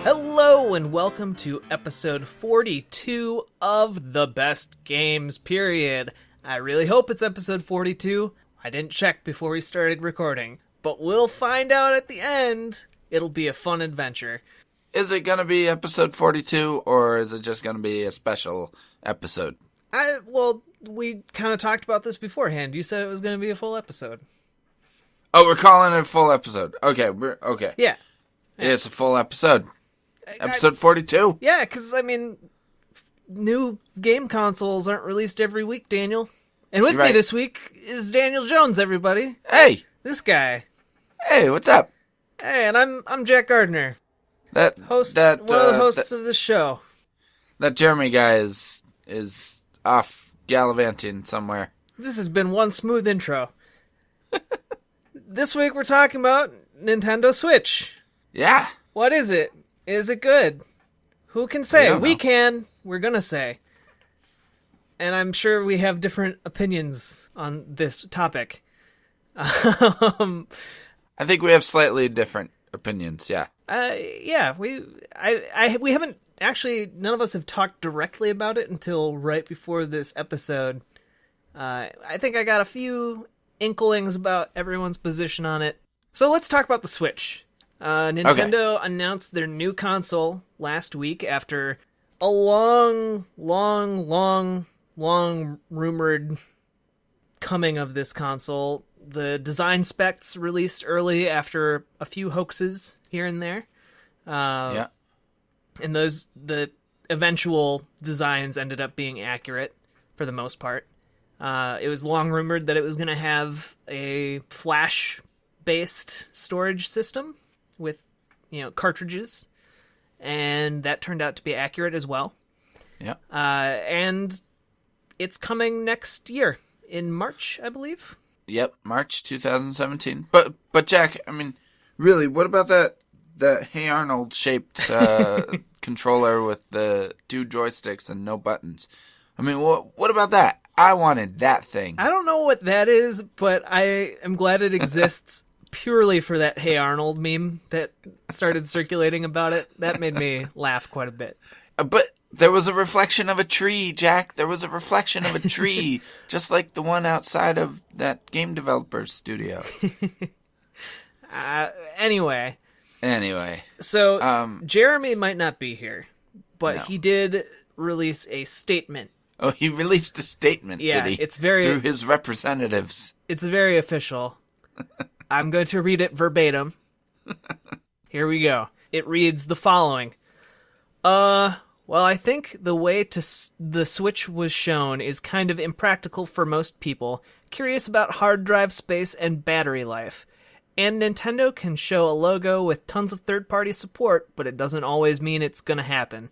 Hello and welcome to episode 42 of The Best Games, period. I really hope it's episode 42. I didn't check before we started recording, but we'll find out at the end. It'll be a fun adventure. Is it going to be episode 42, or is it just going to be a special episode? Well, we kind of talked about this beforehand. You said it was going to be a full episode. Oh, we're calling it a full episode. Okay, okay. Yeah. It's a full episode. Episode 42. Yeah, because, new game consoles aren't released every week, Daniel. And with me this week is Daniel Jones, everybody. Hey! This guy. Hey, what's up? Hey, and I'm Jack Gardner. One of the hosts of this show. That Jeremy guy is off gallivanting somewhere. This has been one smooth intro. This week we're talking about Nintendo Switch. Yeah. What is it? Is it good? Who can say? We can. We're gonna say. And I'm sure we have different opinions on this topic. I think we have slightly different opinions, yeah. We haven't actually, none of us have talked directly about it until right before this episode. I think I got a few inklings about everyone's position on it. So let's talk about the Switch. Nintendo announced their new console last week after a long rumored coming of this console. The design specs released early after a few hoaxes here and there. And the eventual designs ended up being accurate for the most part. It was long rumored that it was going to have a flash-based storage system with, cartridges, and that turned out to be accurate as well. Yeah. And it's coming next year in March, I believe. Yep, March 2017. But Jack, really, what about that Hey Arnold shaped controller with the 2 joysticks and no buttons? What about that? I wanted that thing. I don't know what that is, but I am glad it exists purely for that Hey Arnold meme that started circulating about it. That made me laugh quite a bit. But there was a reflection of a tree, Jack. There was a reflection of a tree, just like the one outside of that game developer's studio. Anyway. So, Jeremy might not be here, but he did release a statement. Oh, he released a statement, did he? It's very... Through his representatives. It's very official. I'm going to read it verbatim. Here we go. It reads the following. Well, I think the way the Switch was shown is kind of impractical for most people, curious about hard drive space and battery life. And Nintendo can show a logo with tons of third-party support, but it doesn't always mean it's gonna happen.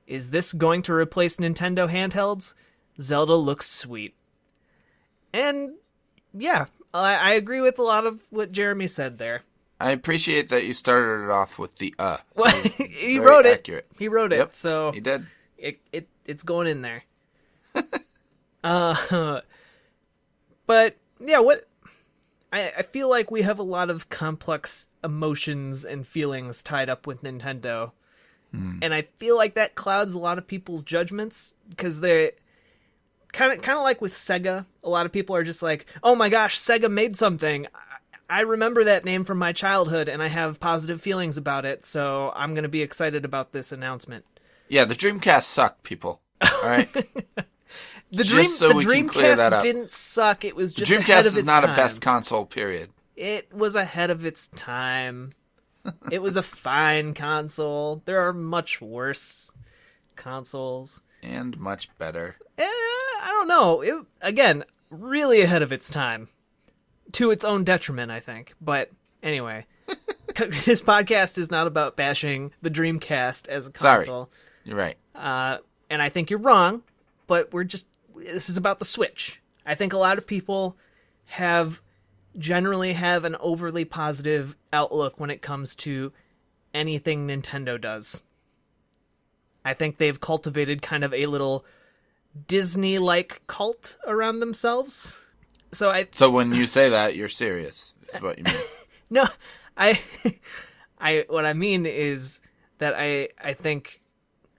Is this going to replace Nintendo handhelds? Zelda looks sweet. And, yeah, I agree with a lot of what Jeremy said there. I appreciate that you started it off with the Well, he wrote it. Accurate. He wrote it, so he did. It's going in there. But yeah, I feel like we have a lot of complex emotions and feelings tied up with Nintendo, and I feel like that clouds a lot of people's judgments because they're kind of like with Sega. A lot of people are just like, "Oh my gosh, Sega made something." I remember that name from my childhood, and I have positive feelings about it, so I'm going to be excited about this announcement. Yeah, the Dreamcast sucked, people. All right? The Dreamcast didn't suck. It was just ahead of its time. The Dreamcast is not a best console, period. It was ahead of its time. It was a fine console. There are much worse consoles. And much better. I don't know. Again, really ahead of its time. To its own detriment, I think. But anyway, this podcast is not about bashing the Dreamcast as a console. Sorry, you're right. And I think you're wrong, but this is about the Switch. I think a lot of people generally have an overly positive outlook when it comes to anything Nintendo does. I think they've cultivated kind of a little Disney-like cult around themselves. So when you say that, you're serious, is what you mean. No, what I mean is that I think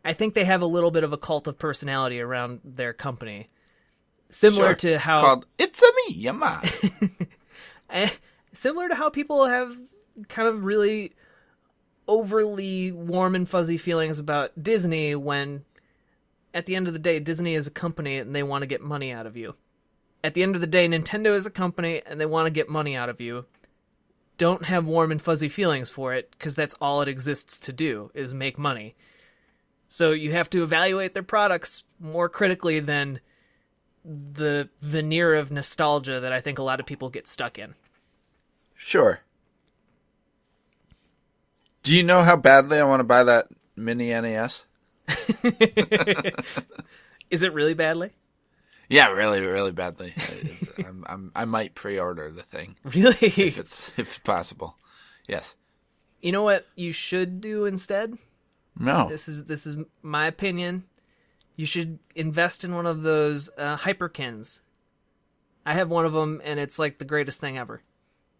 they have a little bit of a cult of personality around their company. Similar to how... called It's a Me, Yama. Similar to how people have kind of really overly warm and fuzzy feelings about Disney when, at the end of the day, Disney is a company and they want to get money out of you. At the end of the day, Nintendo is a company and they want to get money out of you. Don't have warm and fuzzy feelings for it, because that's all it exists to do, is make money. So you have to evaluate their products more critically than the veneer of nostalgia that I think a lot of people get stuck in. Sure. Do you know how badly I want to buy that mini NES? Is it really badly? Yeah, really, really badly. I might pre-order the thing. Really? If it's possible. Yes. You know what you should do instead? No. This is my opinion. You should invest in one of those Hyperkins. I have one of them, and it's like the greatest thing ever.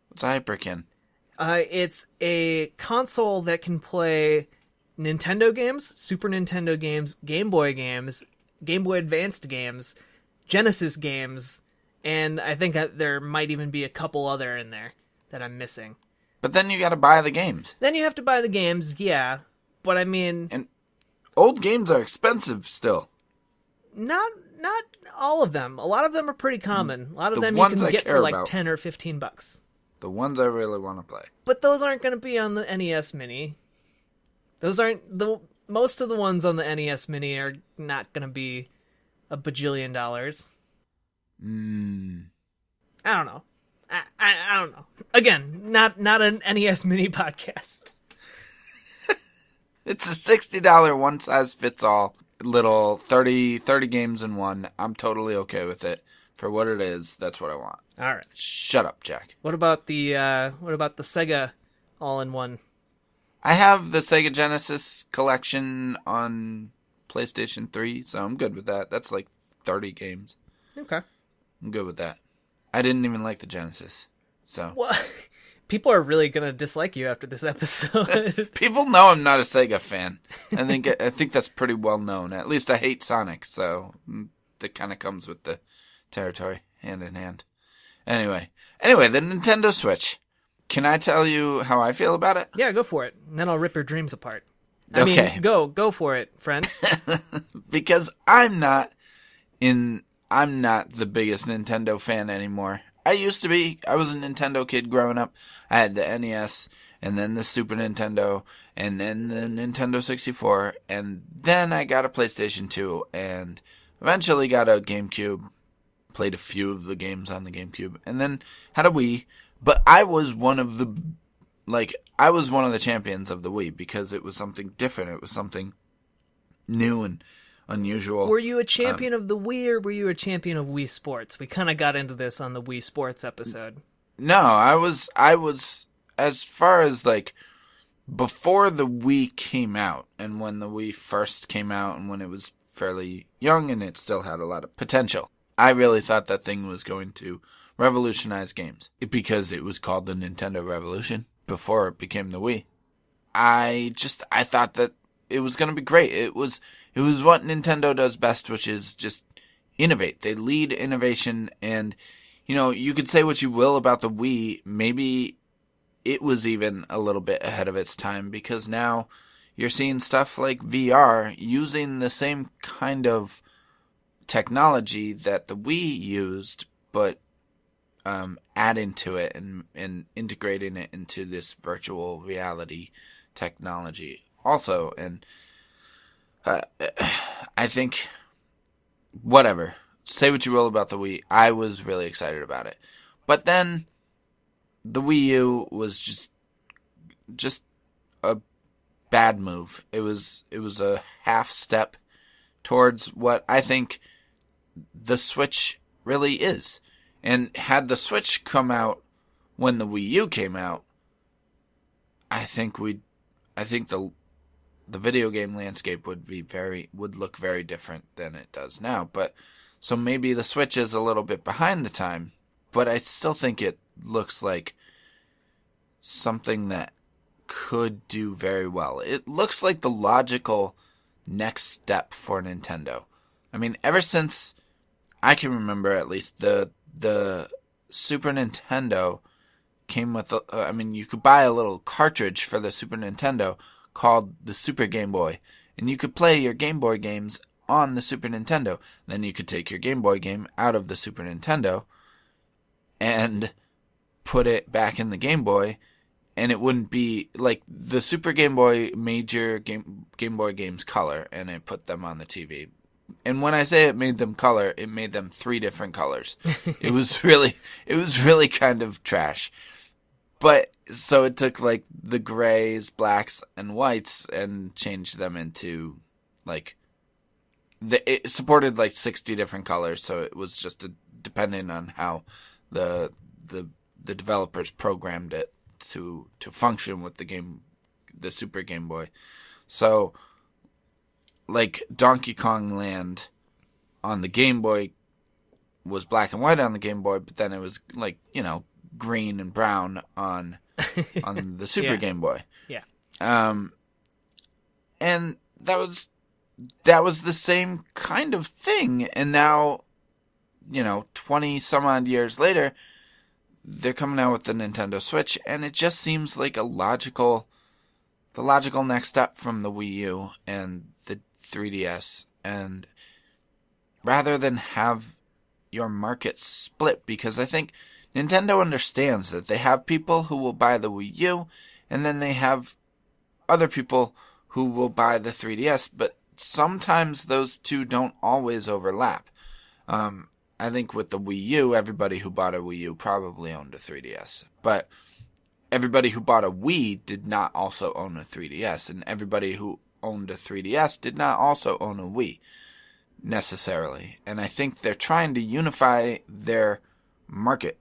What's a Hyperkin? It's a console that can play Nintendo games, Super Nintendo games, Game Boy Advanced games, Genesis games, and I think there might even be a couple other in there that I'm missing. But then you gotta buy the games. Then you have to buy the games, yeah. But I mean... And old games are expensive still. Not all of them. A lot of them are pretty common. A lot of them you can get for like $10 or $15. The ones I really want to play. But those aren't going to be on the NES Mini. Those aren't most of the ones on the NES Mini are not going to be a bajillion dollars. I don't know. I don't know. Again, not an NES Mini podcast. It's a $60 one-size-fits-all little 30 games in one. I'm totally okay with it. For what it is, that's what I want. All right. Shut up, Jack. What about the Sega all-in-one? I have the Sega Genesis collection on PlayStation 3, so I'm good with that. That's like 30 games. Okay. I'm good with that. I didn't even like the Genesis, so... What? People are really going to dislike you after this episode. People know I'm not a Sega fan. I think that's pretty well known. At least I hate Sonic, so that kind of comes with the territory, hand in hand. Anyway, the Nintendo Switch. Can I tell you how I feel about it? Yeah, go for it. And then I'll rip your dreams apart. Okay. Go for it, friend. Because I'm not the biggest Nintendo fan anymore. I used to be. I was a Nintendo kid growing up. I had the NES, and then the Super Nintendo, and then the Nintendo 64, and then I got a PlayStation 2, and eventually got a GameCube. Played a few of the games on the GameCube, and then had a Wii. But I was one of the champions of the Wii because it was something different. It was something new and unusual. Were you a champion of the Wii, or were you a champion of Wii Sports? We kind of got into this on the Wii Sports episode. No, I was as far as like before the Wii came out, and when the Wii first came out, and when it was fairly young and it still had a lot of potential. I really thought that thing was going to revolutionize games because it was called the Nintendo Revolution before it became the Wii. I thought that it was going to be great. It was what Nintendo does best, which is just innovate. They lead innovation, and you could say what you will about the Wii. Maybe it was even a little bit ahead of its time because now you're seeing stuff like VR using the same kind of technology that the Wii used, but adding to it and integrating it into this virtual reality technology also. And I think, whatever, say what you will about the Wii, I was really excited about it. But then the Wii U was just a bad move. It was a half step towards what I think the Switch really is. And had the Switch come out when the Wii U came out, I think the video game landscape would look very different than it does now. But so maybe the Switch is a little bit behind the time, but I still think it looks like something that could do very well. It looks like the logical next step for Nintendo. I mean, ever since I can remember, at least, the Super Nintendo came with, you could buy a little cartridge for the Super Nintendo called the Super Game Boy, and you could play your Game Boy games on the Super Nintendo. Then you could take your Game Boy game out of the Super Nintendo and put it back in the Game Boy, and it wouldn't be like the Super Game Boy made your Game Boy games color, and it put them on the TV. And when I say it made them color, it made them 3 different colors. It was really kind of trash. But so it took like the grays, blacks, and whites and changed them into like it supported like 60 different colors. So it was just depending on how the developers programmed it to function with the Super Game Boy. So like Donkey Kong Land on the Game Boy was black and white on the Game Boy, but then it was like, green and brown on the Super Game Boy. Yeah. And that was the same kind of thing. And now, 20 some odd years later, they're coming out with the Nintendo Switch, and it just seems like the logical next step from the Wii U and the 3DS. And rather than have your market split, because I think Nintendo understands that they have people who will buy the Wii U, and then they have other people who will buy the 3DS, but sometimes those two don't always overlap. I think with the Wii U, everybody who bought a Wii U probably owned a 3DS, but everybody who bought a Wii did not also own a 3DS, and everybody who owned a 3DS did not also own a Wii, necessarily. And I think they're trying to unify their market,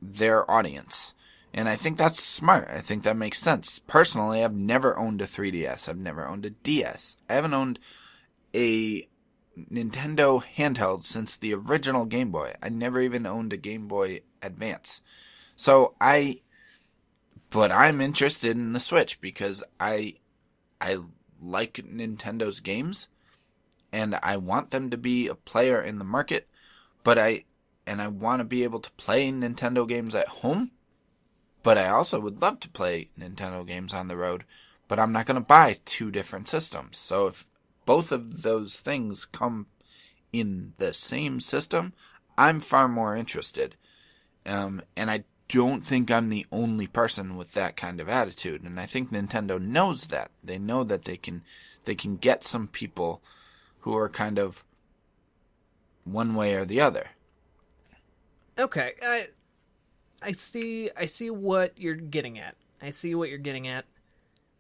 their audience. And I think that's smart. I think that makes sense. Personally, I've never owned a 3DS. I've never owned a DS. I haven't owned a Nintendo handheld since the original Game Boy. I never even owned a Game Boy Advance. But I'm interested in the Switch because I like Nintendo's games, and I want them to be a player in the market, but I want to be able to play Nintendo games at home, but I also would love to play Nintendo games on the road, but I'm not going to buy 2 different systems. So if both of those things come in the same system, I'm far more interested. And I don't think I'm the only person with that kind of attitude, and I think Nintendo knows that. They know that they can get some people who are kind of one way or the other. Okay, I see what you're getting at.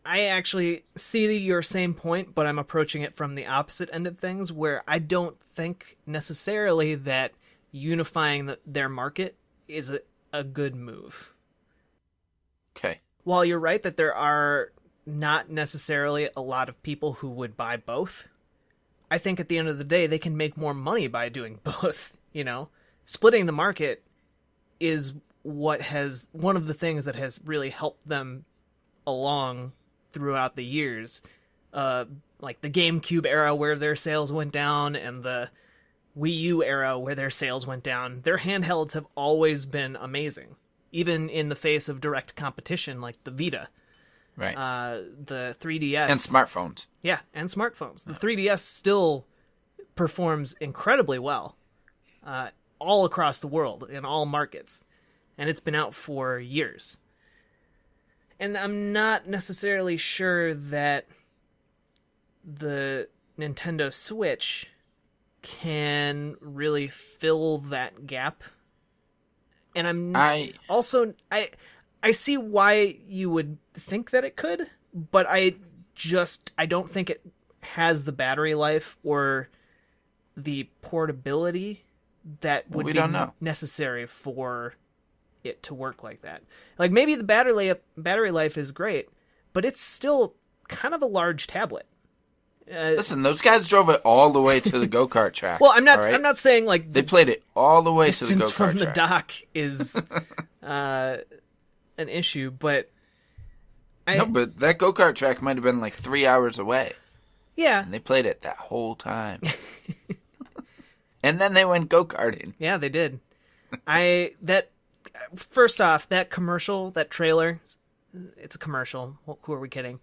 I actually see your same point, but I'm approaching it from the opposite end of things, where I don't think necessarily that unifying their market is a good move. Okay. While you're right that there are not necessarily a lot of people who would buy both, I think at the end of the day they can make more money by doing both, Splitting the market is one of the things that has really helped them along throughout the years. Like the GameCube era where their sales went down, and the Wii U era where their sales went down. Their handhelds have always been amazing, even in the face of direct competition like the Vita. Right. The 3DS. And smartphones. Yeah, and smartphones. The 3DS still performs incredibly well all across the world, in all markets. And it's been out for years. And I'm not necessarily sure that the Nintendo Switch can really fill that gap. And I see why you would think that it could, but I don't think it has the battery life or the portability that would be necessary for it to work like that. Like, maybe the battery life is great, but it's still kind of a large tablet. Listen, those guys drove it all the way to the go-kart track. Well, I'm not saying like they played it all the way to the distance go-kart from track. the dock is an issue, but No, but that go-kart track might have been like 3 hours away. Yeah. And they played it that whole time. And then they went go-karting. Yeah, they did. First off, that commercial, that trailer, it's a commercial. Who are we kidding?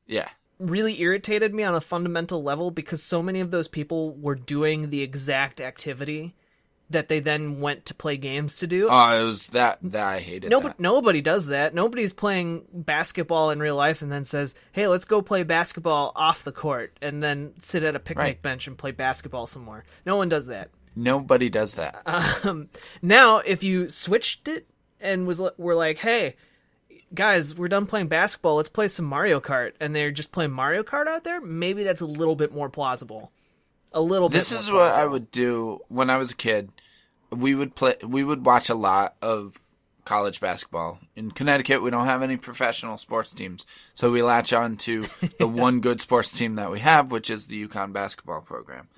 Yeah. Really irritated me on a fundamental level because so many of those people were doing the exact activity that they then went to play games to do. Oh, it was that I hated that. Nobody does that. Nobody's playing basketball in real life and then says, hey, let's go play basketball off the court and then sit at a picnic bench and play basketball some more. No one does that. Nobody does that. Now, if you switched it and were like, hey, guys, we're done playing basketball, let's play some Mario Kart, and they're just playing Mario Kart out there, maybe that's a little bit more plausible. This is what I would do when I was a kid. We would watch a lot of college basketball. In Connecticut, we don't have any professional sports teams, so we latch on to the one good sports team that we have, which is the UConn basketball program,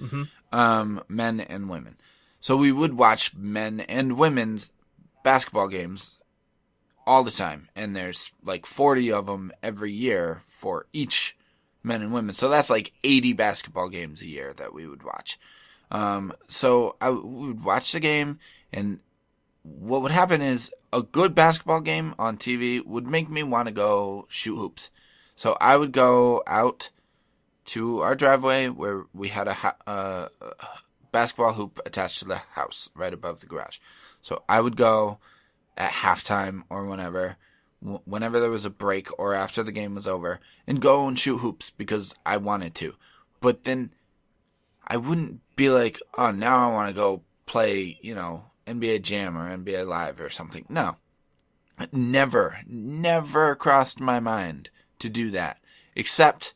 men and women. So we would watch men and women's basketball games all the time, and there's like 40 of them every year for each men and women. So that's like 80 basketball games a year that we would watch. So we would watch the game, and what would happen is a good basketball game on TV would make me want to go shoot hoops. So I would go out to our driveway where we had a basketball hoop attached to the house right above the garage. So I would go at halftime or whenever there was a break or after the game was over, and go and shoot hoops because I wanted to. But then I wouldn't be like, oh, now I want to go play, NBA Jam or NBA Live or something. No. It never crossed my mind to do that. Except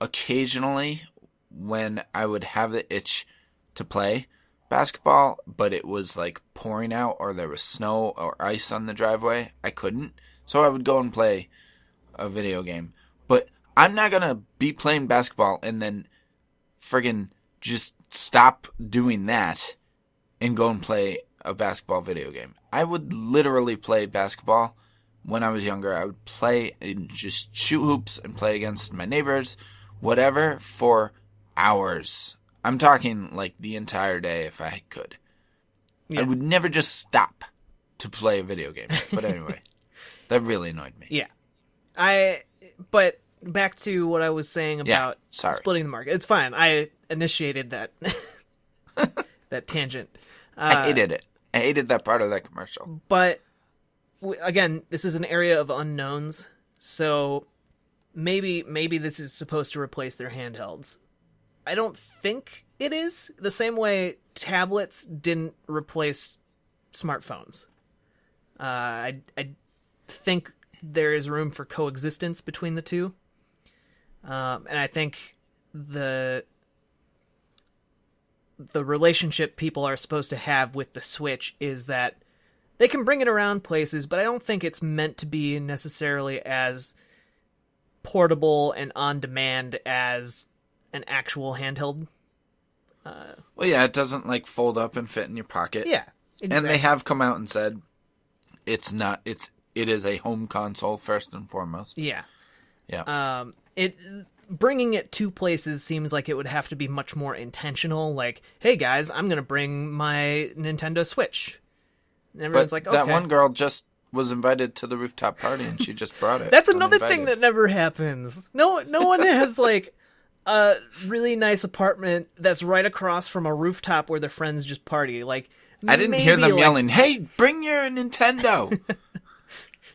occasionally when I would have the itch to play basketball, but it was like pouring out or there was snow or ice on the driveway. I couldn't. So I would go and play a video game. But I'm not going to be playing basketball and then friggin' just stop doing that and go and play a basketball video game. I would literally play basketball when I was younger. I would play and just shoot hoops and play against my neighbors, whatever, for hours. I'm talking like the entire day if I could. Yeah. I would never just stop to play a video game. But anyway, that really annoyed me. Yeah. But back to what I was saying about splitting the market. It's fine. I initiated that that tangent. I hated it. I hated that part of that commercial. But again, this is an area of unknowns, so maybe this is supposed to replace their handhelds. I don't think it is. The same way tablets didn't replace smartphones. I think there is room for coexistence between the two. And I think the relationship people are supposed to have with the Switch is that they can bring it around places, but I don't think it's meant to be necessarily as portable and on demand as an actual handheld. Well, yeah, it doesn't like fold up and fit in your pocket. Yeah, exactly. And they have come out and said it is a home console first and foremost. Yeah. Yeah. Bringing it to places seems like it would have to be much more intentional. Like, hey guys, I'm going to bring my Nintendo Switch. And everyone's like, okay. That one girl just was invited to the rooftop party and she just brought it. That's another thing that never happens. No one has like a really nice apartment that's right across from a rooftop where their friends just party. Like, I didn't hear them yelling, "Hey, bring your Nintendo."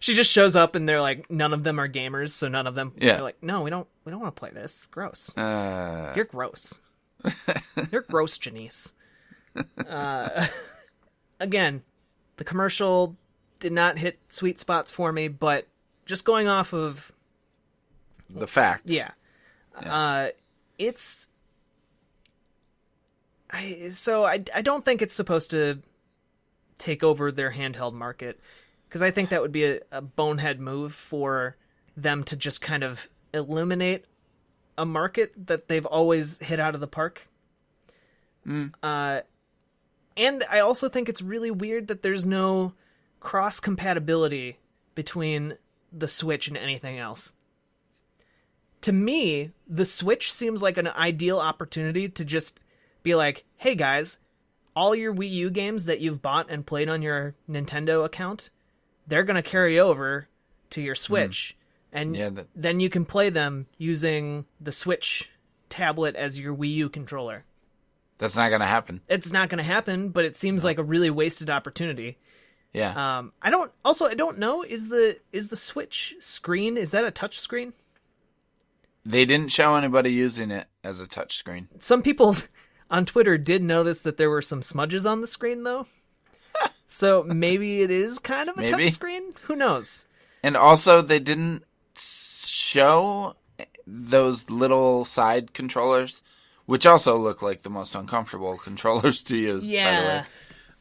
She just shows up and they're like, none of them are gamers, so none of them are like, no, we don't want to play this. It's gross. You're gross. You're gross, Janice. Again, the commercial did not hit sweet spots for me, but just going off of the facts. Yeah. I don't think it's supposed to take over their handheld market. Because I think that would be a bonehead move for them to just kind of eliminate a market that they've always hit out of the park. And I also think it's really weird that there's no cross-compatibility between the Switch and anything else. To me, the Switch seems like an ideal opportunity to just be like, hey guys, all your Wii U games that you've bought and played on your Nintendo account, they're going to carry over to your Switch. And then you can play them using the Switch tablet as your Wii U controller. That's not going to happen. It's not going to happen, but it seems like a really wasted opportunity. Yeah. I don't know, is the Switch screen, is that a touch screen? They didn't show anybody using it as a touchscreen. Some people on Twitter did notice that there were some smudges on the screen, though. So maybe it is kind of a touch screen? Who knows? And also, they didn't show those little side controllers, which also look like the most uncomfortable controllers to use, by the way.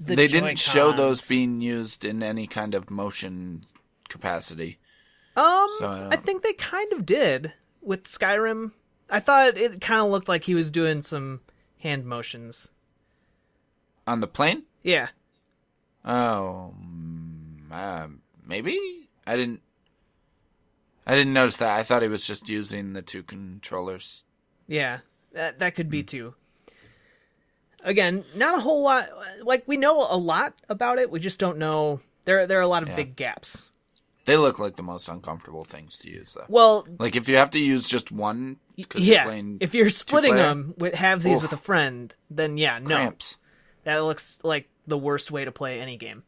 They didn't show those being used in any kind of motion capacity. I think they kind of did. With Skyrim, I thought it kind of looked like he was doing some hand motions. On the plane? Yeah. Oh, maybe? I didn't notice that. I thought he was just using the two controllers. Yeah, that could be too. Again, not a whole lot. Like, we know a lot about it. We just don't know. There are a lot of big gaps. They look like the most uncomfortable things to use, though. Well, like if you have to use just one, if you're splitting them with halvesies with a friend, then cramps. That looks like the worst way to play any game.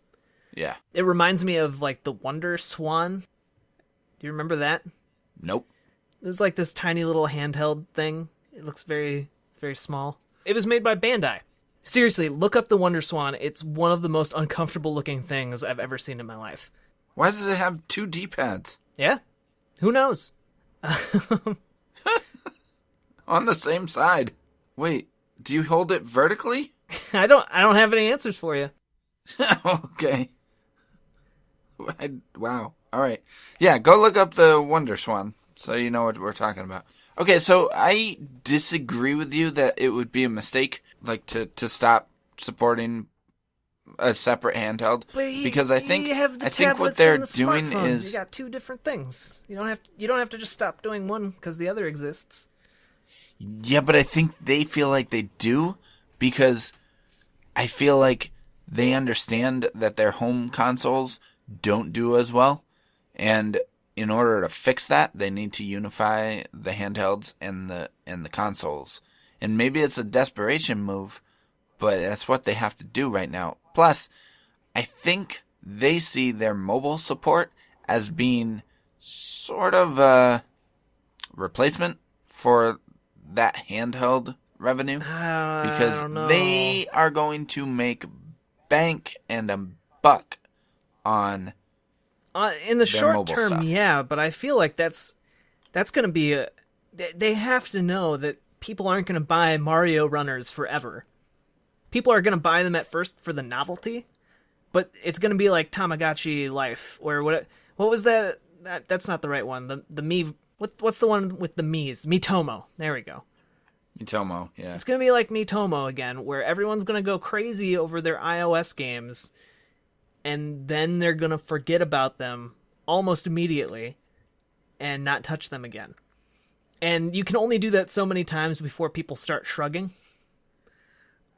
Yeah, it reminds me of like the Wonder Swan. Do you remember that? Nope. It was like this tiny little handheld thing. It looks very small. It was made by Bandai. Seriously, look up the Wonder Swan. It's one of the most uncomfortable looking things I've ever seen in my life. Why does it have two D-pads? Yeah. Who knows? On the same side. Wait, do you hold it vertically? I don't have any answers for you. Okay. Wow. All right. Yeah, go look up the Wonder Swan so you know what we're talking about. Okay, so I disagree with you that it would be a mistake like to stop supporting a separate handheld, because I think what they're doing is you got two different things. You don't have to just stop doing one because the other exists. Yeah, but I think they feel like they do because I feel like they understand that their home consoles don't do as well, and in order to fix that, they need to unify the handhelds and the consoles. And maybe it's a desperation move, but that's what they have to do right now. Plus, I think they see their mobile support as being sort of a replacement for that handheld revenue. Because they are going to make bank and a buck on in the short term, stuff. Yeah, but I feel like that's going to be they have to know that people aren't going to buy Mario runners forever. People are going to buy them at first for the novelty, but it's going to be like Tamagotchi Life, or what was that? That's not the right one. The Mi, what's the one with the Miis? Miitomo. There we go. Miitomo, yeah. It's going to be like Miitomo again, where everyone's going to go crazy over their iOS games, and then they're going to forget about them almost immediately and not touch them again. And you can only do that so many times before people start shrugging.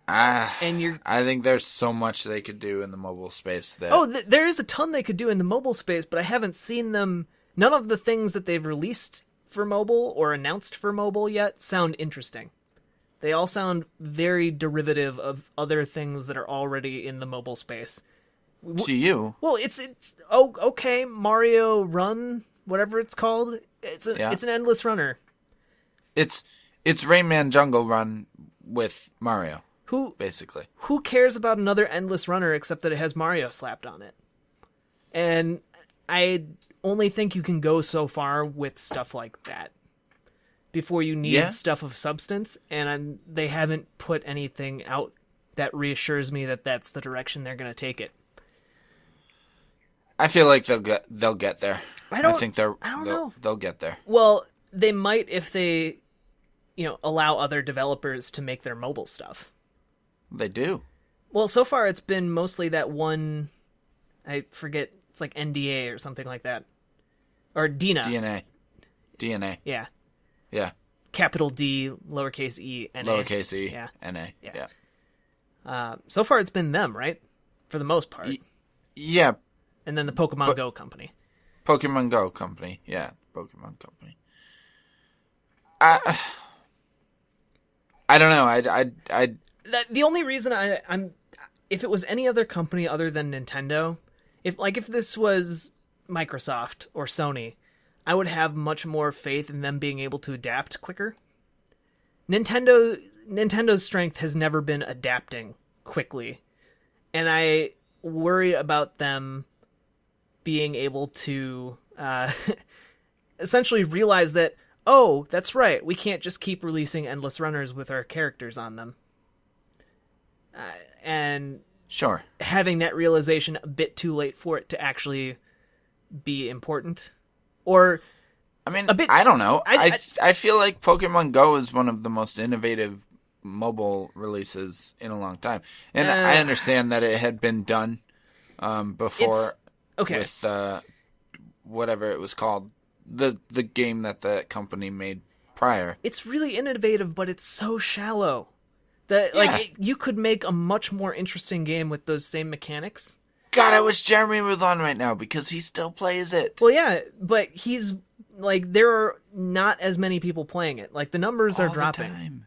I think there's so much they could do in the mobile space. There is a ton they could do in the mobile space, but I haven't seen them. None of the things that they've released for mobile or announced for mobile yet sound interesting. They all sound very derivative of other things that are already in the mobile space. To you? Well, it's okay. Mario Run, whatever it's called. It's an endless runner. It's Rayman Jungle Run with Mario. Basically. Who cares about another endless runner except that it has Mario slapped on it? And I only think you can go so far with stuff like that before you need stuff of substance, and they haven't put anything out that reassures me that that's the direction they're going to take it. I feel like they'll get there. I don't know. They'll get there. Well, they might if they, allow other developers to make their mobile stuff. They do. Well, so far it's been mostly that one, I forget, it's like NDA or something like that. Or Dina. DNA. Yeah. Yeah. Capital D, lowercase e, N-A. Lowercase e, Yeah. N-A. Yeah. Yeah. So far, it's been them, right? For the most part. Yeah. And then the Pokemon Go company. Pokemon Go company. Yeah. Pokemon company. I don't know. The only reason I'm... If it was any other company other than Nintendo, if this was Microsoft or Sony, I would have much more faith in them being able to adapt quicker. Nintendo's strength has never been adapting quickly, and I worry about them being able to essentially realize that, oh, that's right, we can't just keep releasing endless runners with our characters on them. And sure, having that realization a bit too late for it to actually be important. Or, I mean, a bit, I don't know. I feel like Pokemon Go is one of the most innovative mobile releases in a long time. And I understand that it had been done before with whatever it was called, the game that the company made prior. It's really innovative, but it's so shallow. You could make a much more interesting game with those same mechanics. God, I wish Jeremy was on right now because he still plays it. Well, yeah, but he's there are not as many people playing it. The numbers are dropping.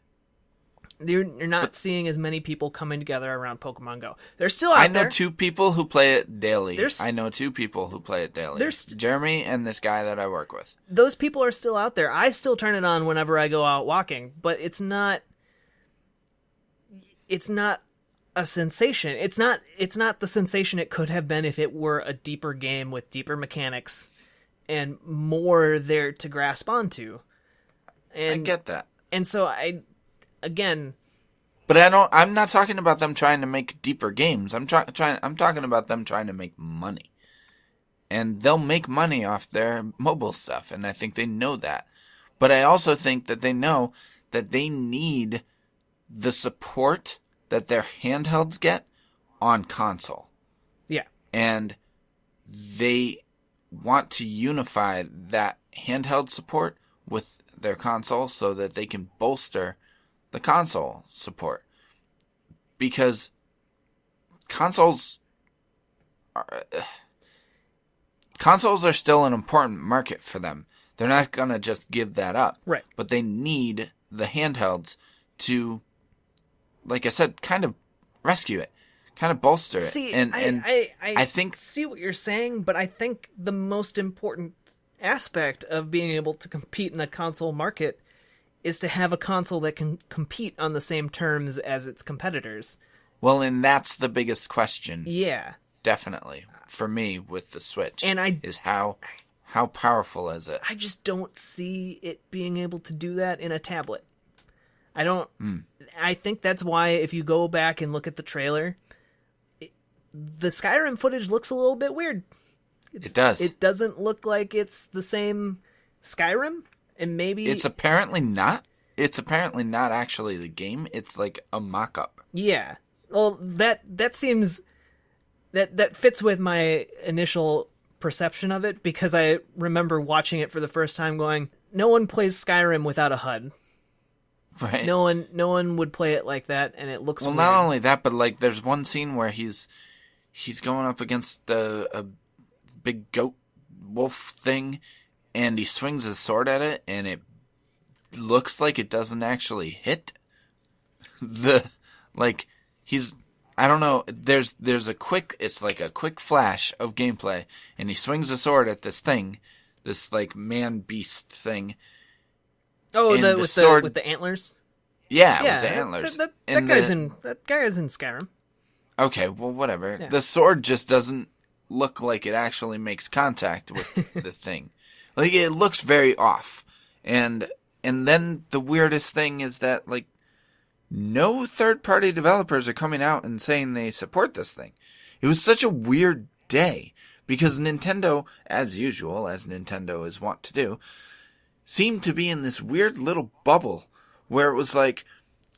The time. You're not seeing as many people coming together around Pokemon Go. They're still out there. I know two people who play it daily. There's Jeremy and this guy that I work with. Those people are still out there. I still turn it on whenever I go out walking, but it's not a sensation. It's not the sensation it could have been if it were a deeper game with deeper mechanics and more there to grasp onto. And I get that. And so but I'm not talking about them trying to make deeper games. I'm talking about them trying to make money. And they'll make money off their mobile stuff, and I think they know that. But I also think that they know that they need the support that their handhelds get on console. Yeah. And they want to unify that handheld support with their console so that they can bolster the console support. Because consoles are still an important market for them. They're not going to just give that up. Right. But they need the handhelds to, like I said, kind of rescue it, kind of bolster it. See, I think see what you're saying, but I think the most important aspect of being able to compete in a console market is to have a console that can compete on the same terms as its competitors. Well, and that's the biggest question. Yeah. Definitely. For me, with the Switch. And is how powerful is it? I just don't see it being able to do that in a tablet. I don't... I think that's why if you go back and look at the trailer, the Skyrim footage looks a little bit weird. It does. It doesn't look like it's the same Skyrim, and maybe... It's apparently not. It's apparently not actually the game. It's like a mock-up. Yeah. Well, that seems... That fits with my initial perception of it, because I remember watching it for the first time going, no one plays Skyrim without a HUD. Right. No one would play it like that, and it looks weird. Not only that, but there's one scene where he's going up against a big goat wolf thing, and he swings his sword at it, and it looks like it doesn't actually hit. I don't know, there's a quick flash of gameplay, and he swings a sword at this thing, this man-beast thing. Oh, with the antlers? Yeah, with the antlers. That guy is in Skyrim. Okay, well, whatever. Yeah. The sword just doesn't look like it actually makes contact with the thing. It looks very off. And then the weirdest thing is that, no third-party developers are coming out and saying they support this thing. It was such a weird day, because Nintendo, as usual, as Nintendo is wont to do, seemed to be in this weird little bubble where it was like,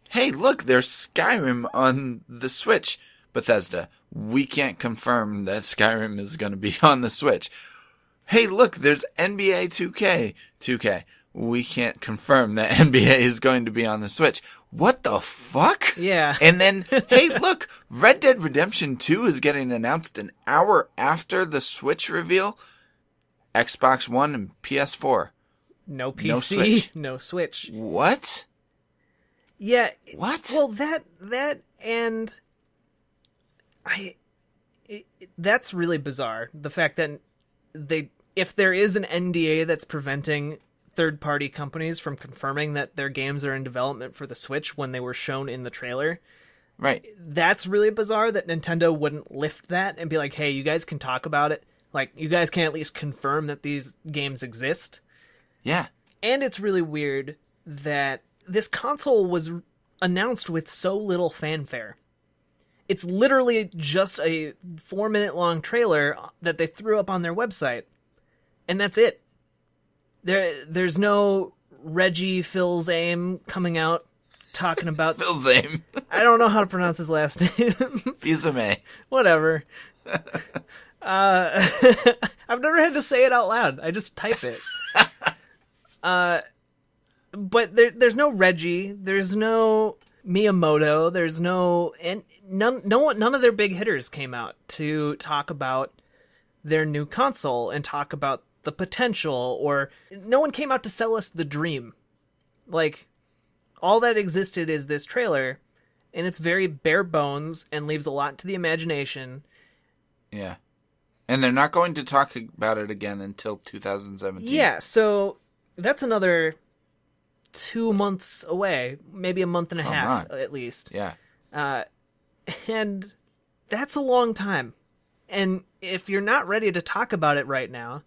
hey, look, there's Skyrim on the Switch. Bethesda, we can't confirm that Skyrim is going to be on the Switch. hey, look, there's NBA 2K. 2K. We can't confirm that NBA is going to be on the Switch. What the fuck? Yeah. And then, hey, look, Red Dead Redemption 2 is getting announced an hour after the Switch reveal. Xbox One and PS4. No PC, No Switch. no Switch. What? Yeah. What? Well, that and that's really bizarre. The fact that if there is an NDA that's preventing third-party companies from confirming that their games are in development for the Switch when they were shown in the trailer. Right. That's really bizarre that Nintendo wouldn't lift that and be like, hey, you guys can talk about it. Like, you guys can at least confirm that these games exist. Yeah. And it's really weird that this console was announced with so little fanfare. It's literally just a 4-minute long trailer that they threw up on their website. And that's it. There's no Reggie Fils-Aime coming out talking about... Fils-Aime. I don't know how to pronounce his last name. Fils-Aime. Whatever. I've never had to say it out loud. I just type it. But there's no Reggie. There's no Miyamoto. There's no... and none of their big hitters came out to talk about their new console and talk about the potential, or no one came out to sell us the dream. Like, all that existed is this trailer, and it's very bare bones and leaves a lot to the imagination. Yeah. And they're not going to talk about it again until 2017. Yeah, so that's another 2 months away, maybe a month and a half at least. Yeah. And that's a long time. And if you're not ready to talk about it right now,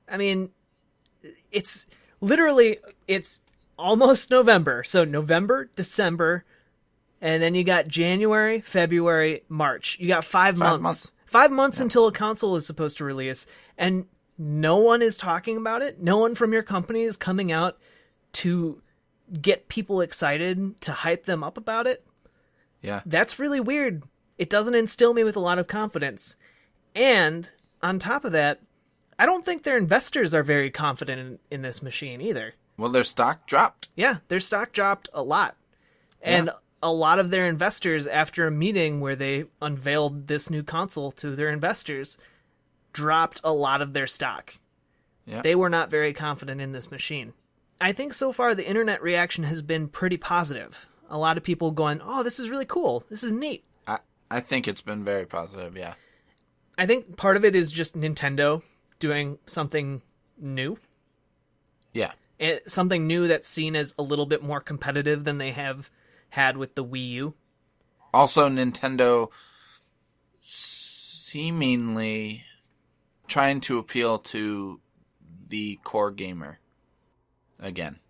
I mean, it's almost November. So November, December, and then you got January, February, March. You got 5 months. 5 months until a console is supposed to release. And no one is talking about it. No one from your company is coming out to get people excited, to hype them up about it. Yeah. That's really weird. It doesn't instill me with a lot of confidence. And on top of that, I don't think their investors are very confident in this machine either. Well, their stock dropped. Yeah, their stock dropped a lot. And a lot of their investors, after a meeting where they unveiled this new console to their investors, dropped a lot of their stock. Yeah. They were not very confident in this machine. I think so far the internet reaction has been pretty positive. A lot of people going, oh, this is really cool. This is neat. I think it's been very positive, yeah. I think part of it is just Nintendo doing something new. Yeah. Something new that's seen as a little bit more competitive than they have had with the Wii U. Also, Nintendo seemingly trying to appeal to the core gamer again.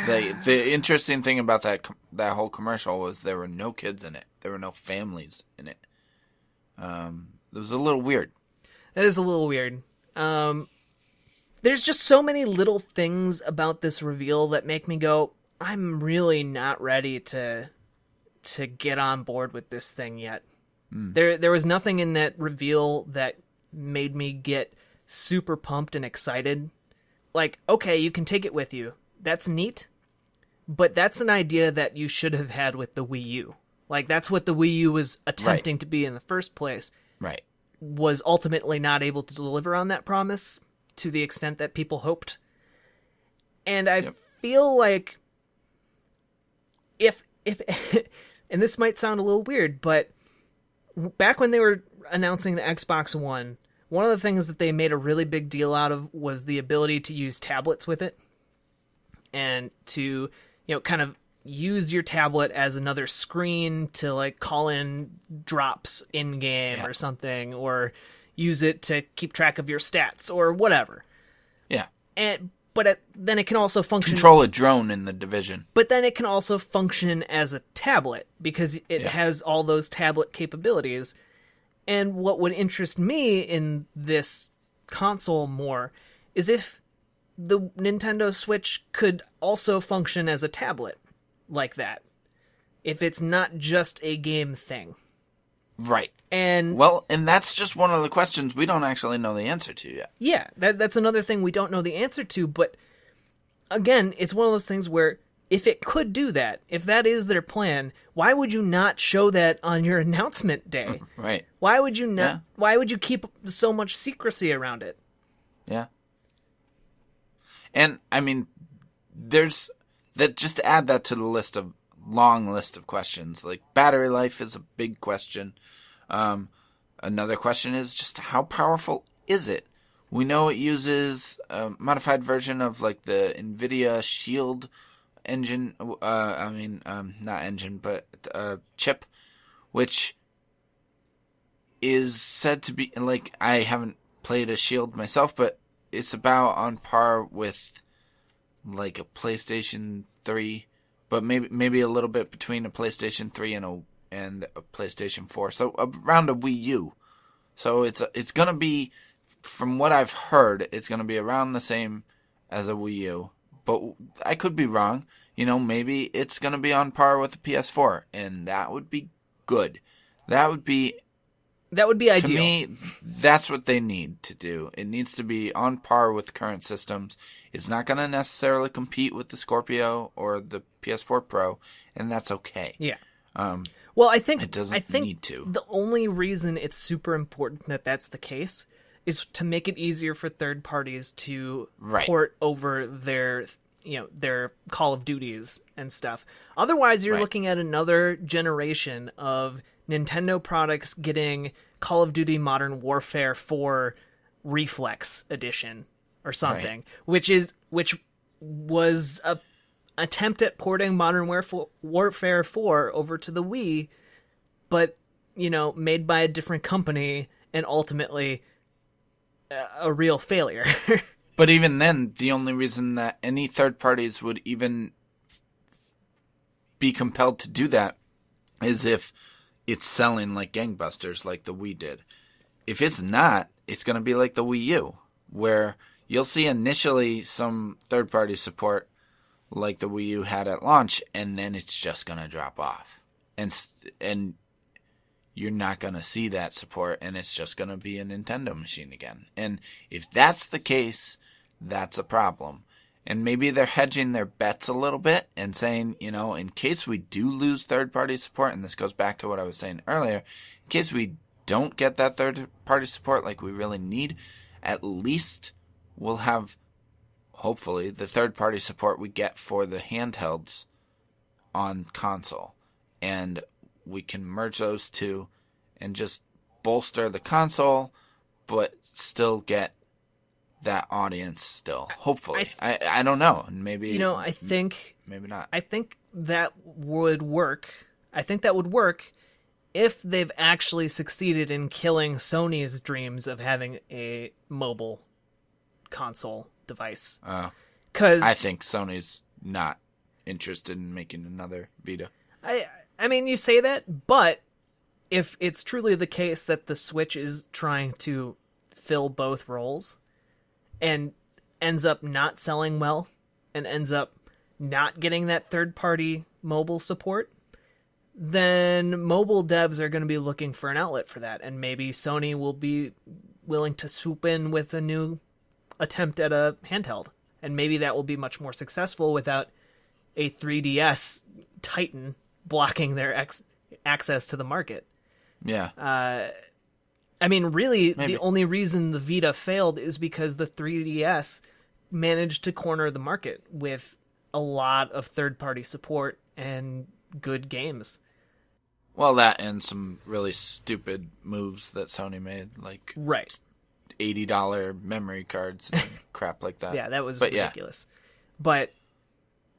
The interesting thing about that whole commercial was there were no kids in it. There were no families in it. It was a little weird. That is a little weird. There's just so many little things about this reveal that make me go, I'm really not ready to get on board with this thing yet. There was nothing in that reveal that made me get super pumped and excited. Like, okay, you can take it with you. That's neat, but that's an idea that you should have had with the Wii U. Like, that's what the Wii U was attempting to be in the first place. Right. Was ultimately not able to deliver on that promise to the extent that people hoped. And I feel like if and this might sound a little weird, but back when they were announcing the Xbox One, one of the things that they made a really big deal out of was the ability to use tablets with it and to, kind of use your tablet as another screen to like call in drops in game or something, or use it to keep track of your stats or whatever. Yeah. But then it can also function... Control a drone in the Division. But then it can also function as a tablet because it has all those tablet capabilities. And what would interest me in this console more is if the Nintendo Switch could also function as a tablet like that. If it's not just a game thing. Right. And well, and that's just one of the questions we don't actually know the answer to yet. yeah, that's another thing we don't know the answer to. But again, it's one of those things where if it could do that, if that is their plan, why would you not show that on your announcement day? Right. Why would you not? Yeah. Why would you keep so much secrecy around it? Yeah. And I mean, there's that, just to add that to the long list of questions. Like, battery life is a big question. Another question is just how powerful is it? We know it uses a modified version of like the NVIDIA Shield engine. Not engine, but chip, which is said to be, like, I haven't played a Shield myself, but it's about on par with like a PlayStation 3, but maybe a little bit between a PlayStation 3 and a PlayStation 4. So around a Wii U. So it's going to be, from what I've heard, it's going to be around the same as a Wii U. But I could be wrong. Maybe it's going to be on par with the PS4, and that would be good. That would be ideal. To me, that's what they need to do. It needs to be on par with current systems. It's not going to necessarily compete with the Scorpio or the PS4 Pro, and that's okay. Yeah. Well, I think need to. The only reason it's super important that that's the case is to make it easier for third parties to port over their Call of Duties and stuff. Otherwise, you're looking at another generation of Nintendo products getting Call of Duty Modern Warfare 4 Reflex Edition or something, which was a attempt at porting Modern Warfare 4 over to the Wii, but made by a different company and ultimately a real failure. But even then, the only reason that any third parties would even be compelled to do that is if it's selling like gangbusters like the Wii did. If it's not, it's going to be like the Wii U, where you'll see initially some third-party support like the Wii U had at launch, and then it's just going to drop off. And you're not going to see that support, and it's just going to be a Nintendo machine again. And if that's the case, that's a problem. And maybe they're hedging their bets a little bit and saying, in case we do lose third-party support, and this goes back to what I was saying earlier, in case we don't get that third-party support like we really need, at least we'll have, hopefully, the third-party support we get for the handhelds on console. And we can merge those two and just bolster the console, but still get that audience still. Hopefully. I don't know. Maybe I think maybe not. I think that would work. I think that would work if they've actually succeeded in killing Sony's dreams of having a mobile console device. Cuz I think Sony's not interested in making another Vita. I mean, you say that, but if it's truly the case that the Switch is trying to fill both roles and ends up not selling well and ends up not getting that third-party mobile support, then mobile devs are going to be looking for an outlet for that, and maybe Sony will be willing to swoop in with a new attempt at a handheld, and maybe that will be much more successful without a 3DS Titan blocking their access to the market. Yeah. I mean, really, Maybe. The only reason the Vita failed is because the 3DS managed to corner the market with a lot of third-party support and good games. Well, that and some really stupid moves that Sony made, like $80 memory cards and crap like that. Yeah, that was ridiculous. Yeah. But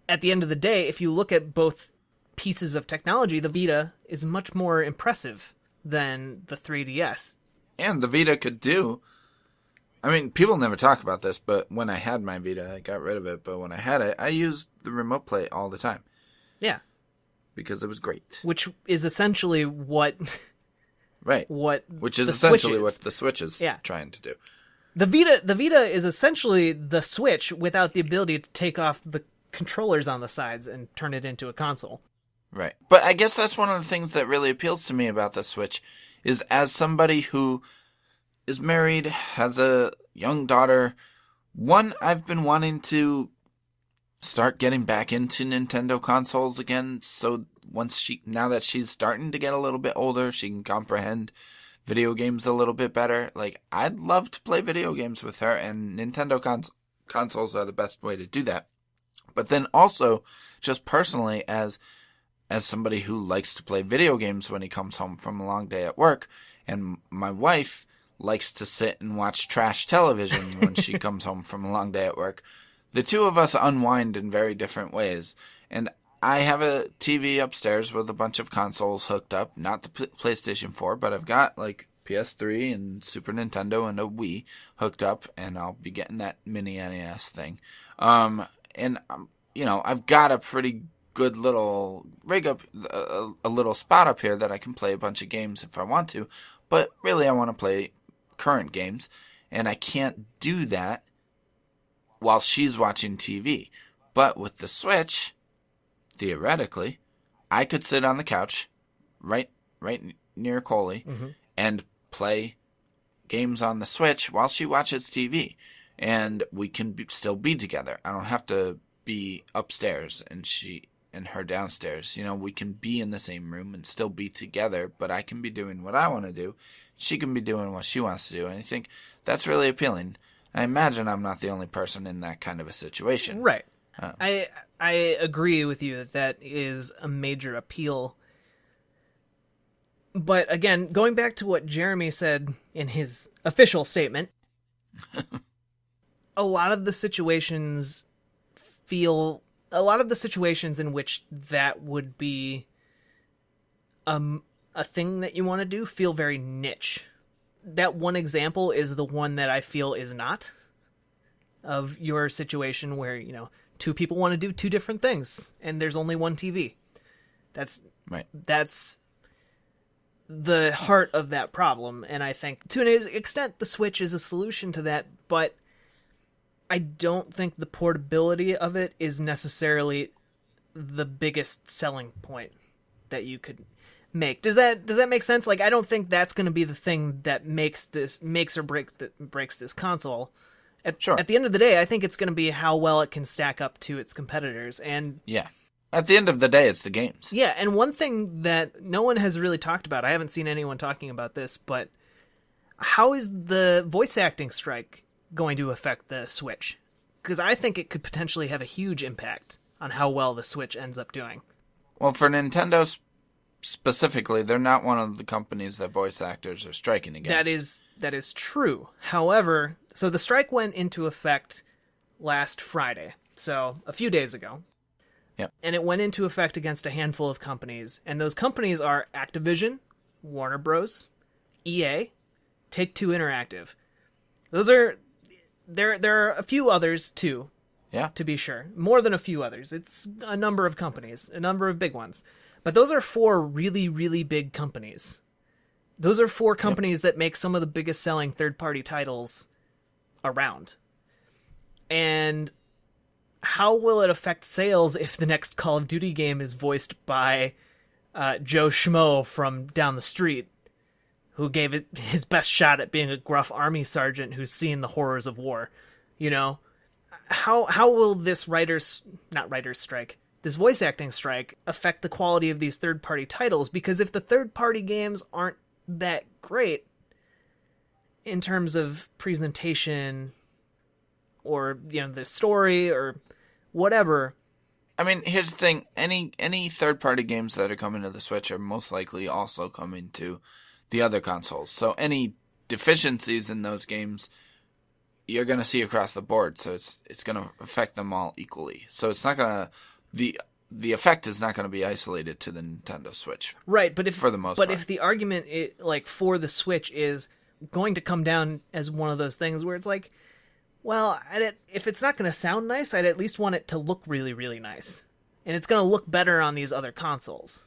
at the end of the day, if you look at both pieces of technology, the Vita is much more impressive than the 3DS. And the Vita could do... I mean, people never talk about this, but when I had my Vita, I got rid of it. But when I had it, I used the remote play all the time. Yeah. Because it was great. Which is essentially what... Right. Which is essentially what the Switch is trying to do. The Vita is essentially the Switch without the ability to take off the controllers on the sides and turn it into a console. Right. But I guess that's one of the things that really appeals to me about the Switch is as somebody who is married, has a young daughter, one, I've been wanting to start getting back into Nintendo consoles again, so now that she's starting to get a little bit older, she can comprehend video games a little bit better. Like, I'd love to play video games with her, and Nintendo consoles are the best way to do that. But then also, just personally, as somebody who likes to play video games when he comes home from a long day at work, and my wife likes to sit and watch trash television when she comes home from a long day at work, the two of us unwind in very different ways. And I have a TV upstairs with a bunch of consoles hooked up, not the PlayStation 4, but I've got like PS3 and Super Nintendo and a Wii hooked up, and I'll be getting that mini NES thing. I've got a pretty good little rig up, a little spot up here that I can play a bunch of games if I want to, but really I want to play current games, and I can't do that while she's watching TV. But with the Switch, theoretically, I could sit on the couch right near Coley and play games on the Switch while she watches TV, and we can still be together. I don't have to be upstairs and she and her downstairs. We can be in the same room and still be together, but I can be doing what I want to do. She can be doing what she wants to do, and I think that's really appealing. I imagine I'm not the only person in that kind of a situation. Right. I agree with you that is a major appeal. But again, going back to what Jeremy said in his official statement, a lot of the situations in which that would be a thing that you want to do feel very niche. That one example is the one that I feel is not, of your situation where, two people want to do two different things and there's only one TV. That's right. That's the heart of that problem. And I think to an extent the Switch is a solution to that, but I don't think the portability of it is necessarily the biggest selling point that you could make. Does that make sense? Like, I don't think that's going to be the thing that makes or breaks this console. Sure. At the end of the day, I think it's going to be how well it can stack up to its competitors. And yeah, at the end of the day, it's the games. Yeah, and one thing that no one has really talked about, I haven't seen anyone talking about this, but how is the voice acting strike going to affect the Switch? Because I think it could potentially have a huge impact on how well the Switch ends up doing. Well, for Nintendo specifically, they're not one of the companies that voice actors are striking against. That is true. However, so the strike went into effect last Friday, so a few days ago. Yep. And it went into effect against a handful of companies, and those companies are Activision, Warner Bros., EA, Take-Two Interactive. There are a few others too. Yeah. To be sure. More than a few others. It's a number of companies, a number of big ones. But those are 4 really, really big companies. Those are 4 companies that make some of the biggest selling third-party titles around. And how will it affect sales if the next Call of Duty game is voiced by Joe Schmo from down the street, who gave it his best shot at being a gruff army sergeant who's seen the horrors of war? How will this this voice acting strike affect the quality of these third-party titles? Because if the third-party games aren't that great in terms of presentation or, the story or whatever. I mean, here's the thing. Any third-party games that are coming to the Switch are most likely also coming to the other consoles. So any deficiencies in those games, you're going to see across the board. So it's going to affect them all equally. So it's not going to... The effect is not going to be isolated to the Nintendo Switch. Right, but if... For the most part. But if the argument, for the Switch is going to come down as one of those things where it's like, well, if it's not going to sound nice, I'd at least want it to look really, really nice. And it's going to look better on these other consoles.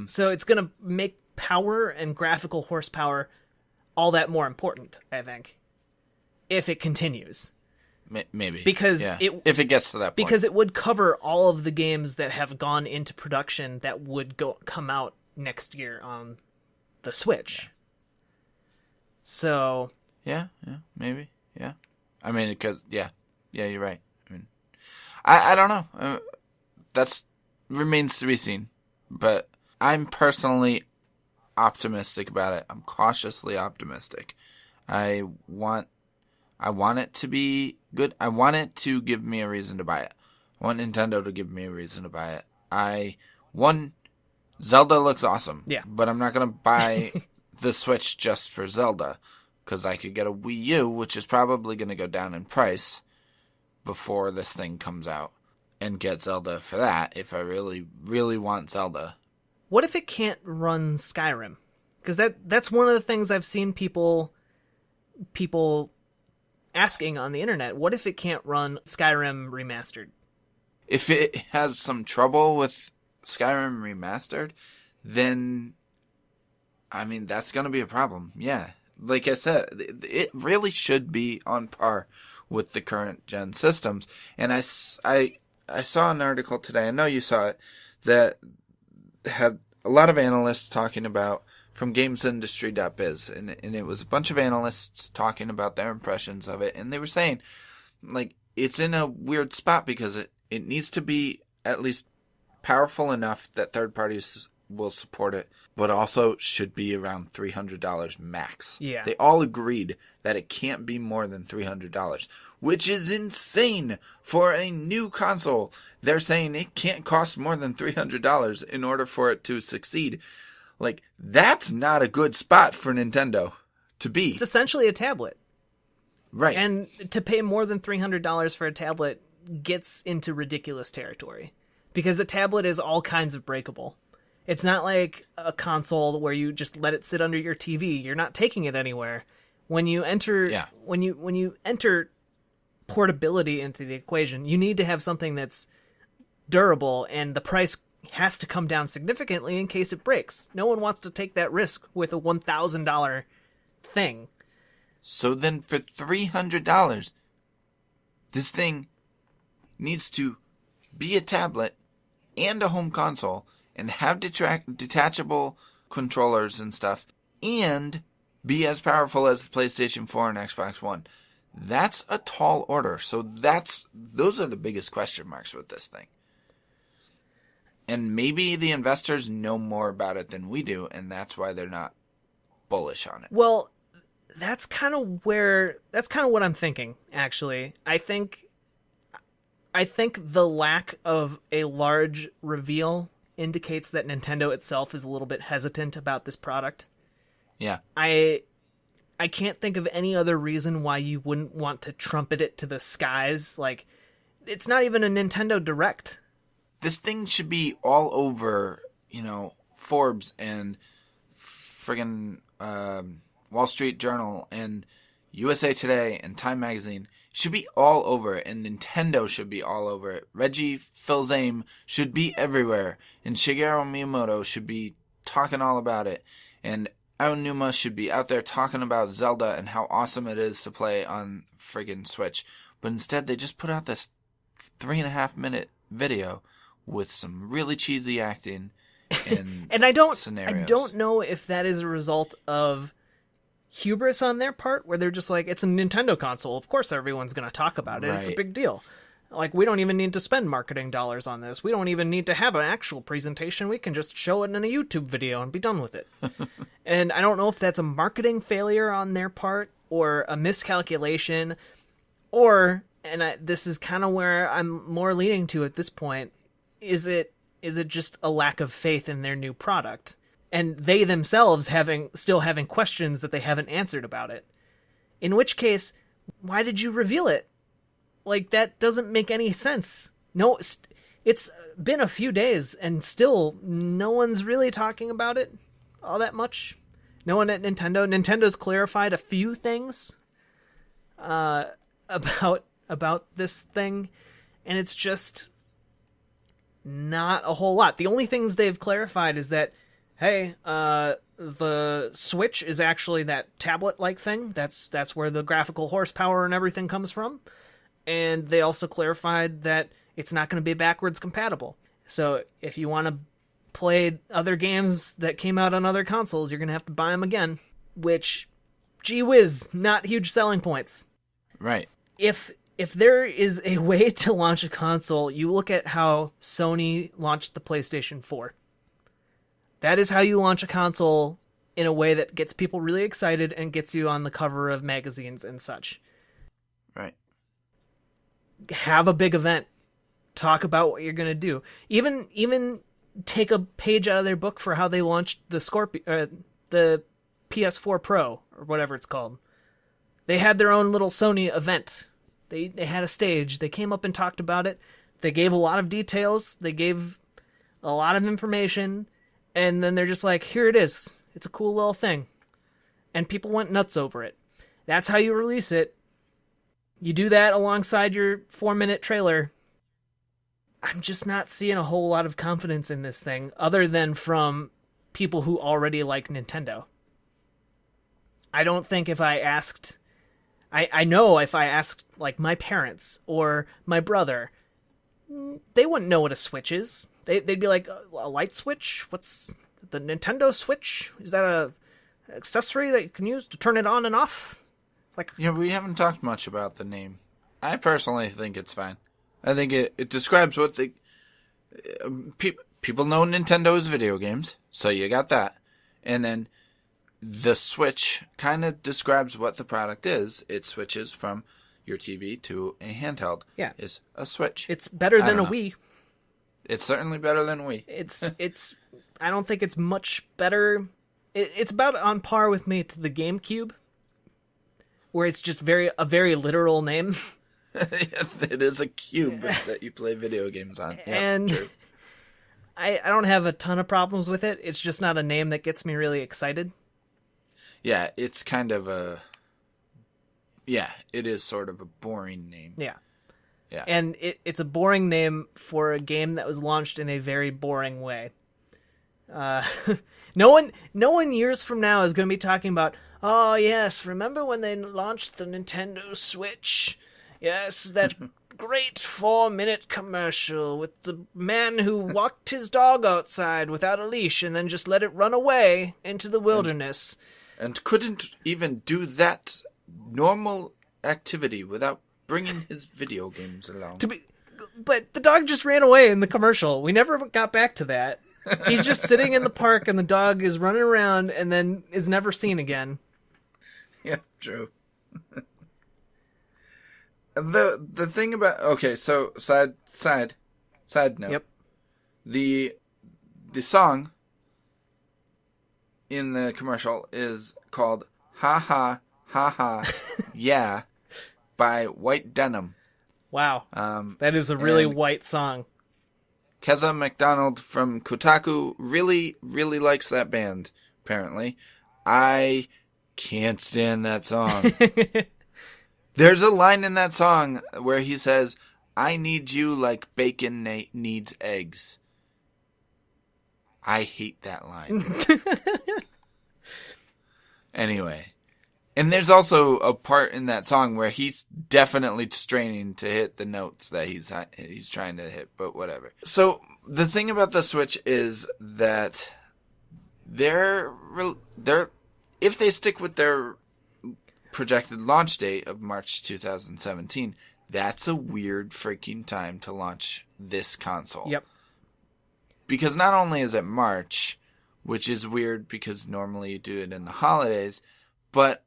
So it's going to make power and graphical horsepower all that more important, I think, if it continues. Maybe. Because yeah. If it gets to that point. Because it would cover all of the games that have gone into production that would come out next year on the Switch. Yeah. So... Yeah, maybe. Yeah. I mean, because, yeah, you're right. I mean, I don't know. That's remains to be seen. But I'm personally optimistic about it. I'm cautiously optimistic. I want it to be good. I want it to give me a reason to buy it. I want Nintendo to give me a reason to buy it. Zelda looks awesome. Yeah. But I'm not going to buy the Switch just for Zelda. Because I could get a Wii U, which is probably going to go down in price before this thing comes out. And get Zelda for that if I really, really want Zelda. What if it can't run Skyrim? Because that's one of the things I've seen people asking on the internet. What if it can't run Skyrim Remastered? If it has some trouble with Skyrim Remastered, then, I mean, that's going to be a problem. Yeah. Like I said, it really should be on par with the current gen systems. And I saw an article today, I know you saw it, that had a lot of analysts talking about from gamesindustry.biz, and it was a bunch of analysts talking about their impressions of it, and they were saying, like, it's in a weird spot because it needs to be at least powerful enough that third parties will support it, but also should be around $300 max. Yeah. They all agreed that it can't be more than $300, which is insane for a new console. They're saying it can't cost more than $300 in order for it to succeed. Like, that's not a good spot for Nintendo to be. It's essentially a tablet. Right. And to pay more than $300 for a tablet gets into ridiculous territory. Because a tablet is all kinds of breakable. It's not like a console where you just let it sit under your TV. You're not taking it anywhere. When you enter when you enter portability into the equation, you need to have something that's durable, and the price has to come down significantly in case it breaks. No one wants to take that risk with a $1,000 thing. So then for $300, this thing needs to be a tablet and a home console and have detachable controllers and stuff and be as powerful as the PlayStation 4 and Xbox One. That's a tall order. So those are the biggest question marks with this thing. And maybe the investors know more about it than we do, and that's why they're not bullish on it. Well, that's kind of what I'm thinking, actually. I think the lack of a large reveal indicates that Nintendo itself is a little bit hesitant about this product. Yeah. I can't think of any other reason why you wouldn't want to trumpet it to the skies. Like, it's not even a Nintendo Direct. This thing should be all over, Forbes and friggin' Wall Street Journal and USA Today and Time Magazine. Should be all over it, and Nintendo should be all over it. Reggie Fils-Aime should be everywhere, and Shigeru Miyamoto should be talking all about it, and Aonuma should be out there talking about Zelda and how awesome it is to play on friggin' Switch. But instead, they just put out this 3.5-minute video with some really cheesy acting and and I don't know if that is a result of hubris on their part, where they're just like, it's a Nintendo console, of course everyone's going to talk about it. Right. It's a big deal. Like, we don't even need to spend marketing dollars on this. We don't even need to have an actual presentation. We can just show it in a YouTube video and be done with it. And I don't know if that's a marketing failure on their part or a miscalculation, or, this is kind of where I'm more leaning to at this point, is it just a lack of faith in their new product? And they themselves still having questions that they haven't answered about it. In which case, why did you reveal it? Like, that doesn't make any sense. No, it's been a few days, and still no one's really talking about it all that much. No one at Nintendo. Nintendo's clarified a few things about this thing, and it's just not a whole lot. The only things they've clarified is that, hey, the Switch is actually that tablet-like thing. That's where the graphical horsepower and everything comes from. And they also clarified that it's not going to be backwards compatible. So if you want to play other games that came out on other consoles, you're going to have to buy them again, which, gee whiz, not huge selling points. Right. If there is a way to launch a console, you look at how Sony launched the PlayStation 4. That is how you launch a console in a way that gets people really excited and gets you on the cover of magazines and such. Right. Have a big event. Talk about what you're going to do. Even take a page out of their book for how they launched the PS4 Pro, or whatever it's called. They had their own little Sony event. They had a stage. They came up and talked about it. They gave a lot of details. They gave a lot of information. And then they're just like, here it is. It's a cool little thing. And people went nuts over it. That's how you release it. You do that alongside your 4-minute trailer. I'm just not seeing a whole lot of confidence in this thing, other than from people who already like Nintendo. I don't think if I asked... I know if I asked, like, my parents or my brother, they wouldn't know what a Switch is. They'd be like, a light switch? What's the Nintendo Switch? Is that a accessory that you can use to turn it on and off? Like, Yeah, we haven't talked much about the name. I personally think it's fine. I think it describes what the... people know Nintendo is video games, so you got that. And then the Switch kind of describes what the product is. It switches from your TV to a handheld. Yeah. It's a Switch. it's better than a don't know. Wii. It's certainly better than Wii. It's I don't think it's much better. It's about on par with me to the GameCube, where it's just a very literal name. It is a cube that you play video games on. Yep, And true. I don't have a ton of problems with it. It's just not a name that gets me really excited. Yeah, it's kind of a... Yeah, it is sort of a boring name. Yeah. Yeah. And it's a boring name for a game that was launched in a very boring way. No one years from now is going to be talking about, oh yes, remember when they launched the Nintendo Switch? Yes, that great 4-minute commercial with the man who walked his dog outside without a leash and then just let it run away into the wilderness. And couldn't even do that normal activity without bringing his video games along. But the dog just ran away in the commercial. We never got back to that. He's just sitting in the park and the dog is running around and then is never seen again. Yeah, true. The thing about... Okay, so side note. Yep. The song in the commercial is called Ha Ha Ha Ha Yeah by White Denim. Wow. That is a really and white song. Keza McDonald from Kotaku really, really likes that band, apparently. I can't stand that song. There's a line in that song where he says, I need you like bacon needs eggs. I hate that line. Anyway. And there's also a part in that song where he's definitely straining to hit the notes that he's trying to hit, but whatever. So the thing about the Switch is that they're if they stick with their projected launch date of March 2017, that's a weird freaking time to launch this console. Yep. Because not only is it March, which is weird because normally you do it in the holidays, but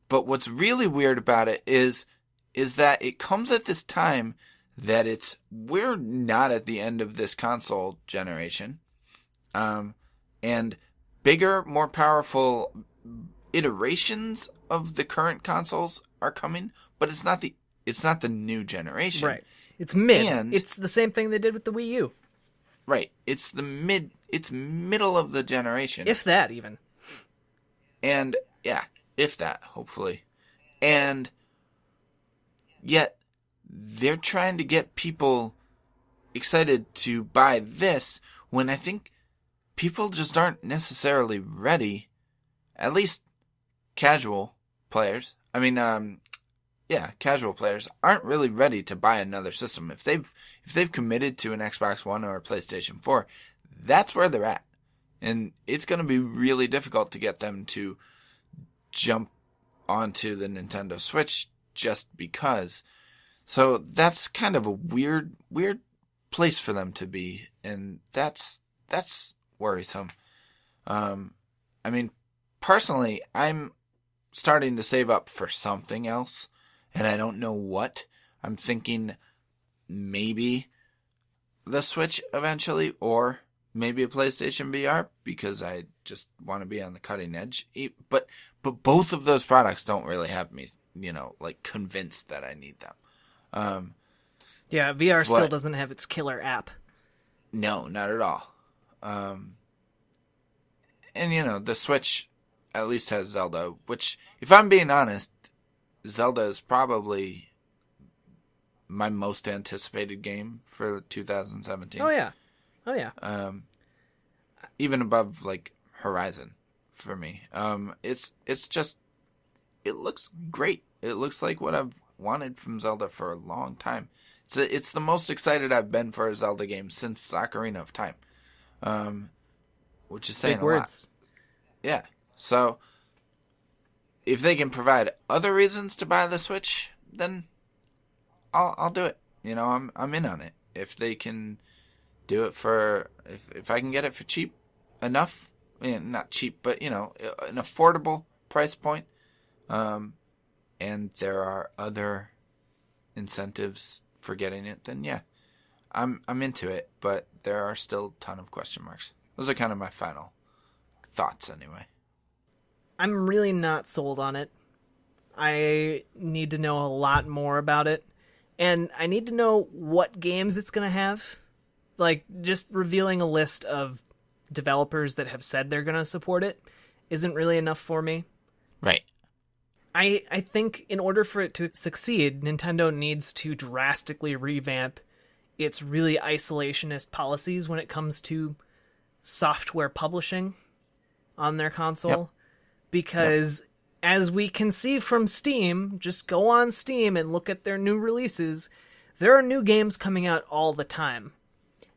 what's really weird about it is that it comes at this time that we're not at the end of this console generation. And bigger, more powerful iterations of the current consoles are coming, but it's not the new generation. Right. It's mid. And it's the same thing they did with the Wii U. Right. It's middle of the generation. If that, even. And, yeah, if that, hopefully. And yet, they're trying to get people excited to buy this when I think people just aren't necessarily ready, at least casual players. I mean, casual players aren't really ready to buy another system. If they've committed to an Xbox One or a PlayStation 4, that's where they're at. And it's going to be really difficult to get them to jump onto the Nintendo Switch just because. So that's kind of a weird place for them to be, and that's worrisome. I mean, personally, I'm starting to save up for something else, and I don't know what. I'm thinking maybe the Switch eventually, or maybe a PlayStation VR, because I just want to be on the cutting edge. But both of those products don't really have me, like convinced that I need them. Yeah, VR still doesn't have its killer app. No, not at all. And the Switch at least has Zelda, which, if I'm being honest, Zelda is probably my most anticipated game for 2017. Oh yeah. Even above like Horizon for me. It's just, it looks great. It looks like what I've wanted from Zelda for a long time. It's the most excited I've been for a Zelda game since Ocarina of Time. Which is saying big words. A lot. Yeah. So if they can provide other reasons to buy the Switch, then I'll do it. I'm in on it. If they can do it for, if I can get it for cheap enough, not cheap, but an affordable price point, and there are other incentives for getting it, then yeah, I'm into it. But there are still a ton of question marks. Those are kind of my final thoughts, anyway. I'm really not sold on it. I need to know a lot more about it, and I need to know what games it's going to have. Like, just revealing a list of developers that have said they're going to support it isn't really enough for me. Right. I think in order for it to succeed, Nintendo needs to drastically revamp its really isolationist policies when it comes to software publishing on their console. Yep. Because as we can see from Steam, just go on Steam and look at their new releases, there are new games coming out all the time.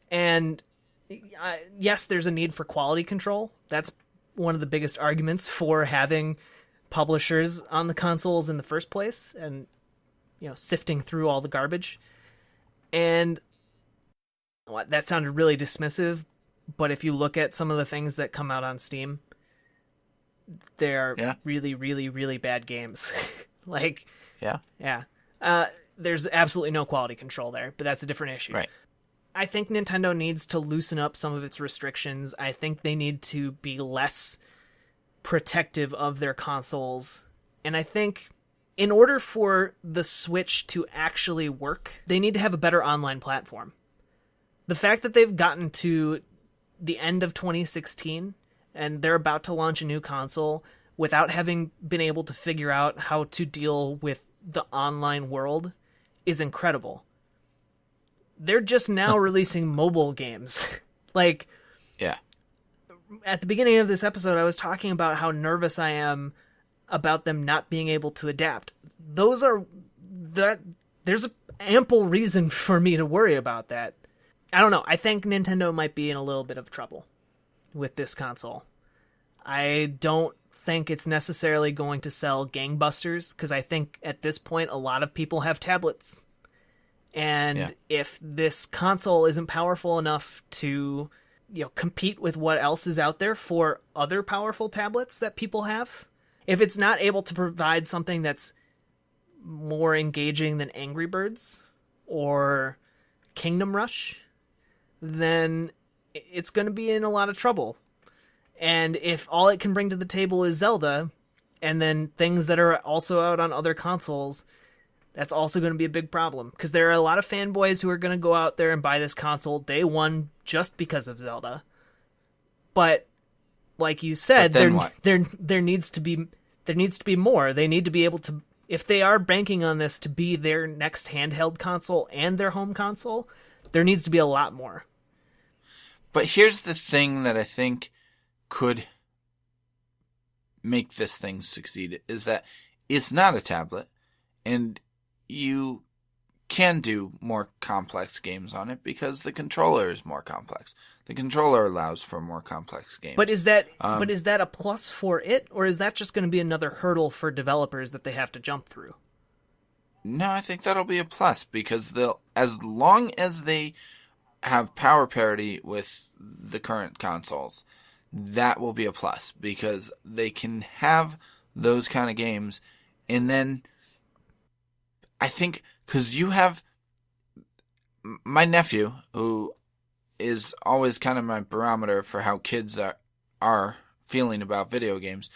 And yes, there's a need for quality control. That's one of the biggest arguments for having publishers on the consoles in the first place, and sifting through all the garbage. And that sounded really dismissive, but if you look at some of the things that come out on Steam, they're really, really, really bad games. There's absolutely no quality control there, but that's a different issue. Right. I think Nintendo needs to loosen up some of its restrictions. I think they need to be less protective of their consoles. And I think in order for the Switch to actually work, they need to have a better online platform. The fact that they've gotten to the end of 2016 and they're about to launch a new console without having been able to figure out how to deal with the online world is incredible. They're just now releasing mobile games. At the beginning of this episode, I was talking about how nervous I am about them not being able to adapt. There's ample reason for me to worry about that. I don't know. I think Nintendo might be in a little bit of trouble with this console. I don't think it's necessarily going to sell gangbusters, because I think at this point a lot of people have tablets. And if this console isn't powerful enough to compete with what else is out there for other powerful tablets that people have, if it's not able to provide something that's more engaging than Angry Birds or Kingdom Rush, then it's going to be in a lot of trouble. And if all it can bring to the table is Zelda, and then things that are also out on other consoles, that's also going to be a big problem. Because there are a lot of fanboys who are going to go out there and buy this console day one just because of Zelda. But like you said, there needs to be more. They need to be able to, if they are banking on this to be their next handheld console and their home console, there needs to be a lot more. But here's the thing that I think could make this thing succeed, is that it's not a tablet, And you can do more complex games on it because the controller is more complex. The controller allows for more complex games. But is that a plus for it, or is that just going to be another hurdle for developers that they have to jump through? No, I think that'll be a plus because as long as they have power parity with the current consoles, that will be a plus because they can have those kind of games. And then I think because you have my nephew, who is always kind of my barometer for how kids are feeling about video games,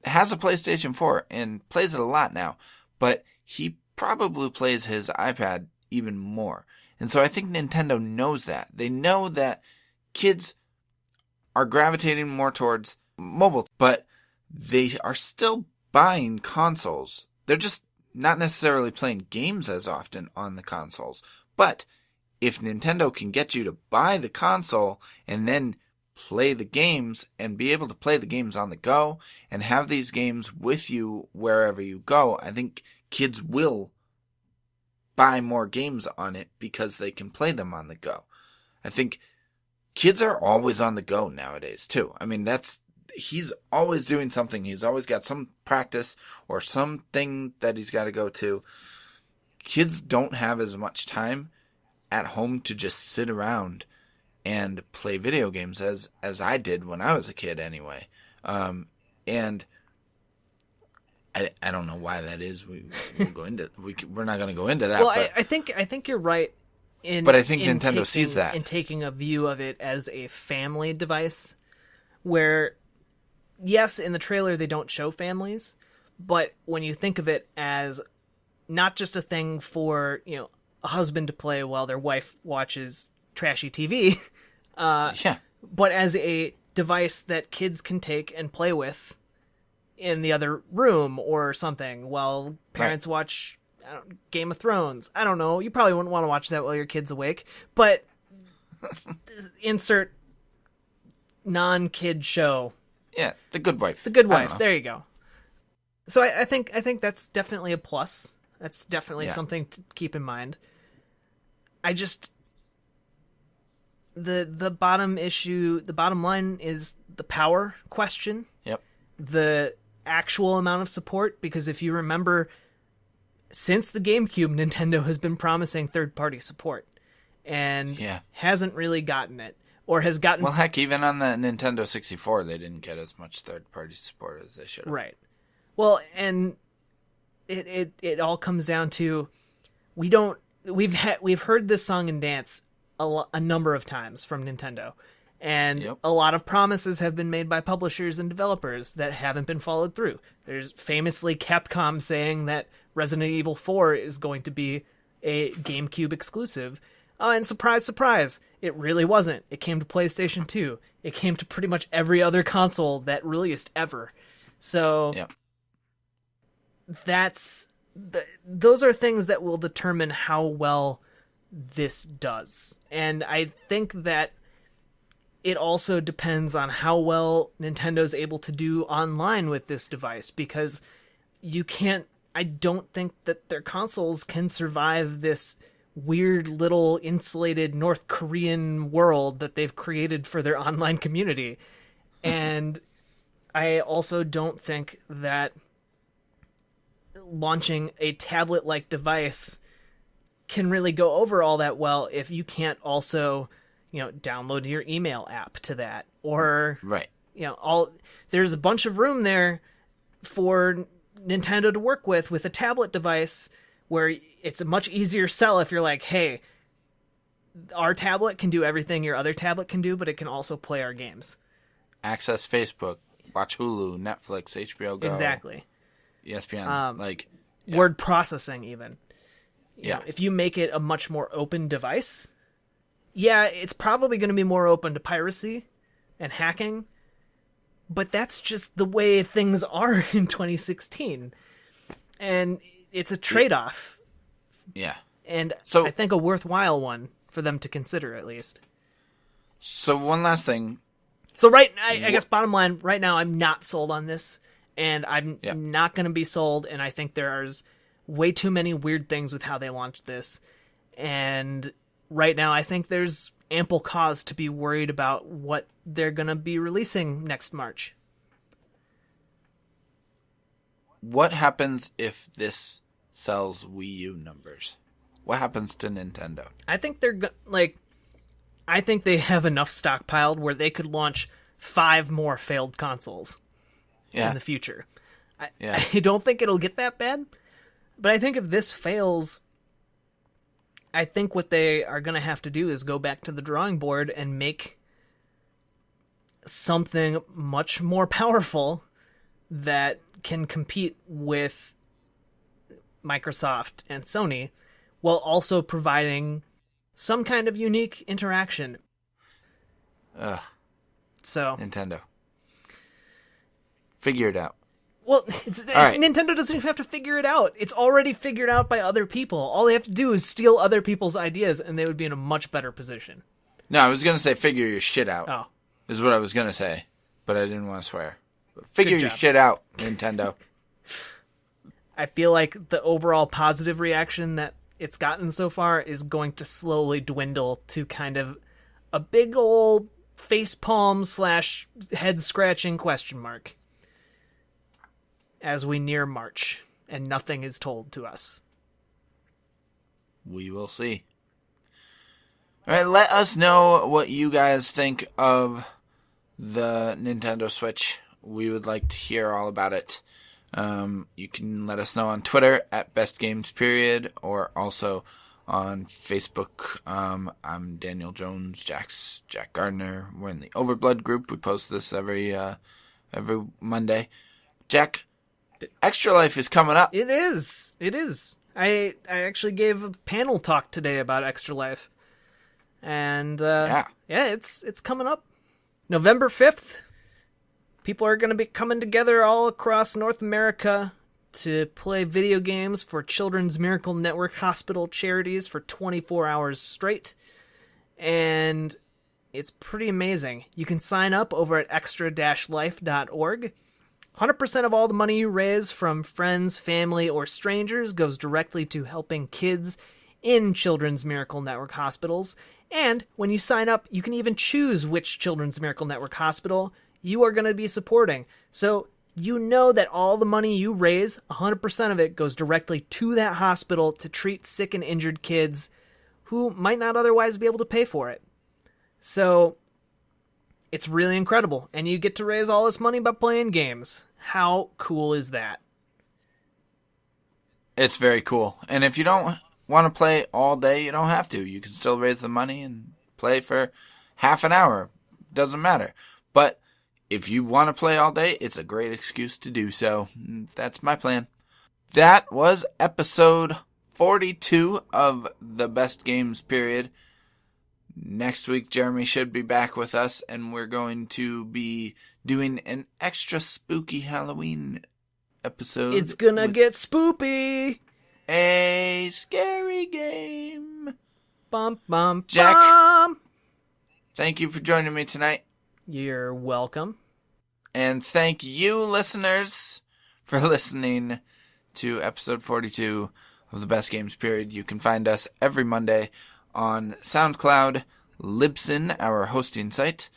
has a PlayStation 4 and plays it a lot now, but he probably plays his iPad even more. And so I think Nintendo knows that. They know that kids are gravitating more towards mobile, but they are still buying consoles. They're just not necessarily playing games as often on the consoles. But if Nintendo can get you to buy the console and then play the games and be able to play the games on the go and have these games with you wherever you go, I think kids will buy more games on it because they can play them on the go. I think kids are always on the go nowadays too. I mean, he's always doing something. He's always got some practice or something that he's got to go to. Kids don't have as much time at home to just sit around and play video games as I did when I was a kid anyway. And I don't know why that is. We're not going to go into that. Well, but I think you're right. But I think Nintendo sees that in taking a view of it as a family device, where yes, in the trailer they don't show families, but when you think of it as not just a thing for a husband to play while their wife watches trashy TV, but as a device that kids can take and play with in the other room or something while parents watch Game of Thrones. I don't know. You probably wouldn't want to watch that while your kid's awake, but insert non-kid show. Yeah, The Good Wife. The Good Wife. There you go. So I think that's definitely a plus. That's definitely something to keep in mind. I just the bottom line is the power question. Yep. The actual amount of support, because if you remember, since the GameCube, Nintendo has been promising third-party support and hasn't really gotten it, or has gotten... Well, heck, even on the Nintendo 64, they didn't get as much third-party support as they should have. Right. Well, and it all comes down to we've heard this song and dance a number of times from Nintendo, and a lot of promises have been made by publishers and developers that haven't been followed through. There's famously Capcom saying that Resident Evil 4 is going to be a GameCube exclusive. And surprise, surprise, it really wasn't. It came to PlayStation 2. It came to pretty much every other console that released ever. So those are things that will determine how well this does. And I think that it also depends on how well Nintendo's able to do online with this device, because I don't think that their consoles can survive this weird little insulated North Korean world that they've created for their online community. And I also don't think that launching a tablet-like device can really go over all that well if you can't also download your email app to that, or there's a bunch of room there for Nintendo to work with a tablet device, where it's a much easier sell if you're like, hey, our tablet can do everything your other tablet can do, but it can also play our games. Access Facebook, watch Hulu, Netflix, HBO Go. Exactly. ESPN, word processing even. You know, Yeah. if you make it a much more open device, yeah, it's probably going to be more open to piracy and hacking, but that's just the way things are in 2016. And it's a trade-off. Yeah. And So, I think a worthwhile one for them to consider, at least. So one last thing. So I guess bottom line, right now I'm not sold on this, and I'm not going to be sold, and I think there's way too many weird things with how they launched this. And right now, I think there's ample cause to be worried about what they're going to be releasing next March. What happens if this sells Wii U numbers? What happens to Nintendo? I think I think they have enough stockpiled where they could launch 5 more failed consoles in the future. I don't think it'll get that bad, but I think if this fails, I think what they are going to have to do is go back to the drawing board and make something much more powerful that can compete with Microsoft and Sony while also providing some kind of unique interaction. So Nintendo. Figure it out. Well, right. Nintendo doesn't even have to figure it out. It's already figured out by other people. All they have to do is steal other people's ideas, and they would be in a much better position. No, I was going to say figure your shit out. Oh. Is what I was going to say, but I didn't want to swear. But figure your shit out, Nintendo. I feel like the overall positive reaction that it's gotten so far is going to slowly dwindle to kind of a big old facepalm / head scratching question mark as we near March and nothing is told to us. We will see. All right, let us know what you guys think of the Nintendo Switch. We would like to hear all about it. You can let us know on Twitter at bestgamesperiod or also on Facebook. I'm Daniel Jones, Jack's Jack Gardner. We're in the Overblood group. We post this every Monday. Jack, Extra Life is coming up. It is. I actually gave a panel talk today about Extra Life. And it's coming up. November 5th. People are going to be coming together all across North America to play video games for Children's Miracle Network Hospital charities for 24 hours straight. And it's pretty amazing. You can sign up over at extra-life.org. 100% of all the money you raise from friends, family, or strangers goes directly to helping kids in Children's Miracle Network hospitals. And when you sign up, you can even choose which Children's Miracle Network hospital you are going to be supporting. So you know that all the money you raise, 100% of it goes directly to that hospital to treat sick and injured kids who might not otherwise be able to pay for it. So it's really incredible. And you get to raise all this money by playing games. How cool is that? It's very cool. And if you don't want to play all day, you don't have to. You can still raise the money and play for half an hour. Doesn't matter. But if you want to play all day, it's a great excuse to do so. That's my plan. That was episode 42 of the Best Games Period. Next week, Jeremy should be back with us, and we're going to be doing an extra spooky Halloween episode. It's gonna get spoopy! A scary game. Bum, bum, Jack, bum. Thank you for joining me tonight. You're welcome. And thank you, listeners, for listening to episode 42 of the Best Games Period. You can find us every Monday on SoundCloud, Libsyn, our hosting site,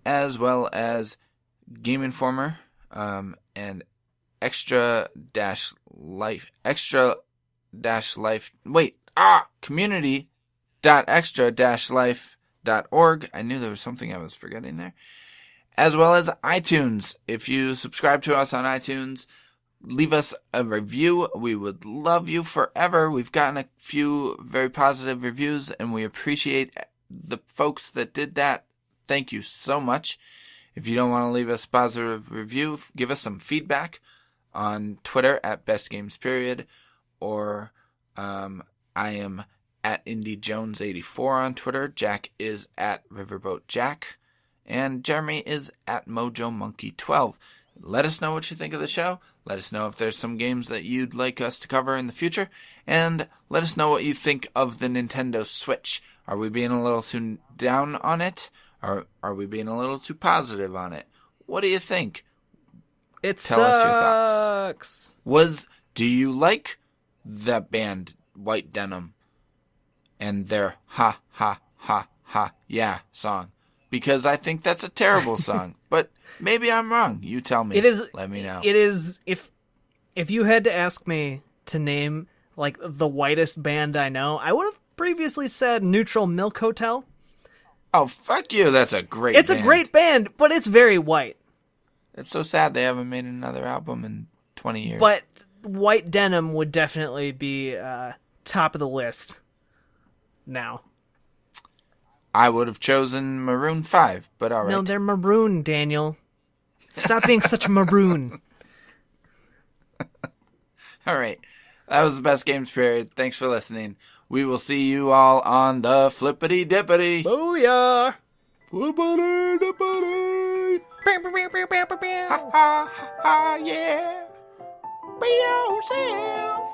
as well as Game Informer, and community.extra-life.org. I knew there was something I was forgetting there. As well as iTunes. If you subscribe to us on iTunes, leave us a review. We would love you forever. We've gotten a few very positive reviews, and we appreciate the folks that did that. Thank you so much. If you don't want to leave us a positive review, give us some feedback on Twitter at bestgamesperiod, or I am at IndieJones84 on Twitter. Jack is at RiverboatJack, and Jeremy is at MojoMonkey12. Let us know what you think of the show. Let us know if there's some games that you'd like us to cover in the future. And let us know what you think of the Nintendo Switch. Are we being a little too down on it? Or are we being a little too positive on it? What do you think? It Tell us your thoughts. sucks. Do you like that band White Denim and their ha ha ha ha yeah song, because I think that's a terrible song. But maybe I'm wrong. You tell me. It is. Let me know. It is. If you had to ask me to name like the whitest band I know, I would have previously said Neutral Milk Hotel. Oh, fuck you. That's a great It's band. a great band, but it's very white. It's so sad they haven't made another album in 20 years. But White Denim would definitely be top of the list now. I would have chosen Maroon 5, but all right. No, they're maroon, Daniel. Stop being such a maroon. All right. That was the Best Games period. Thanks for listening. We will see you all on the Flippity Dippity. Booyah! Flippity Dippity. Ha ha ha ha, yeah. Be yourself.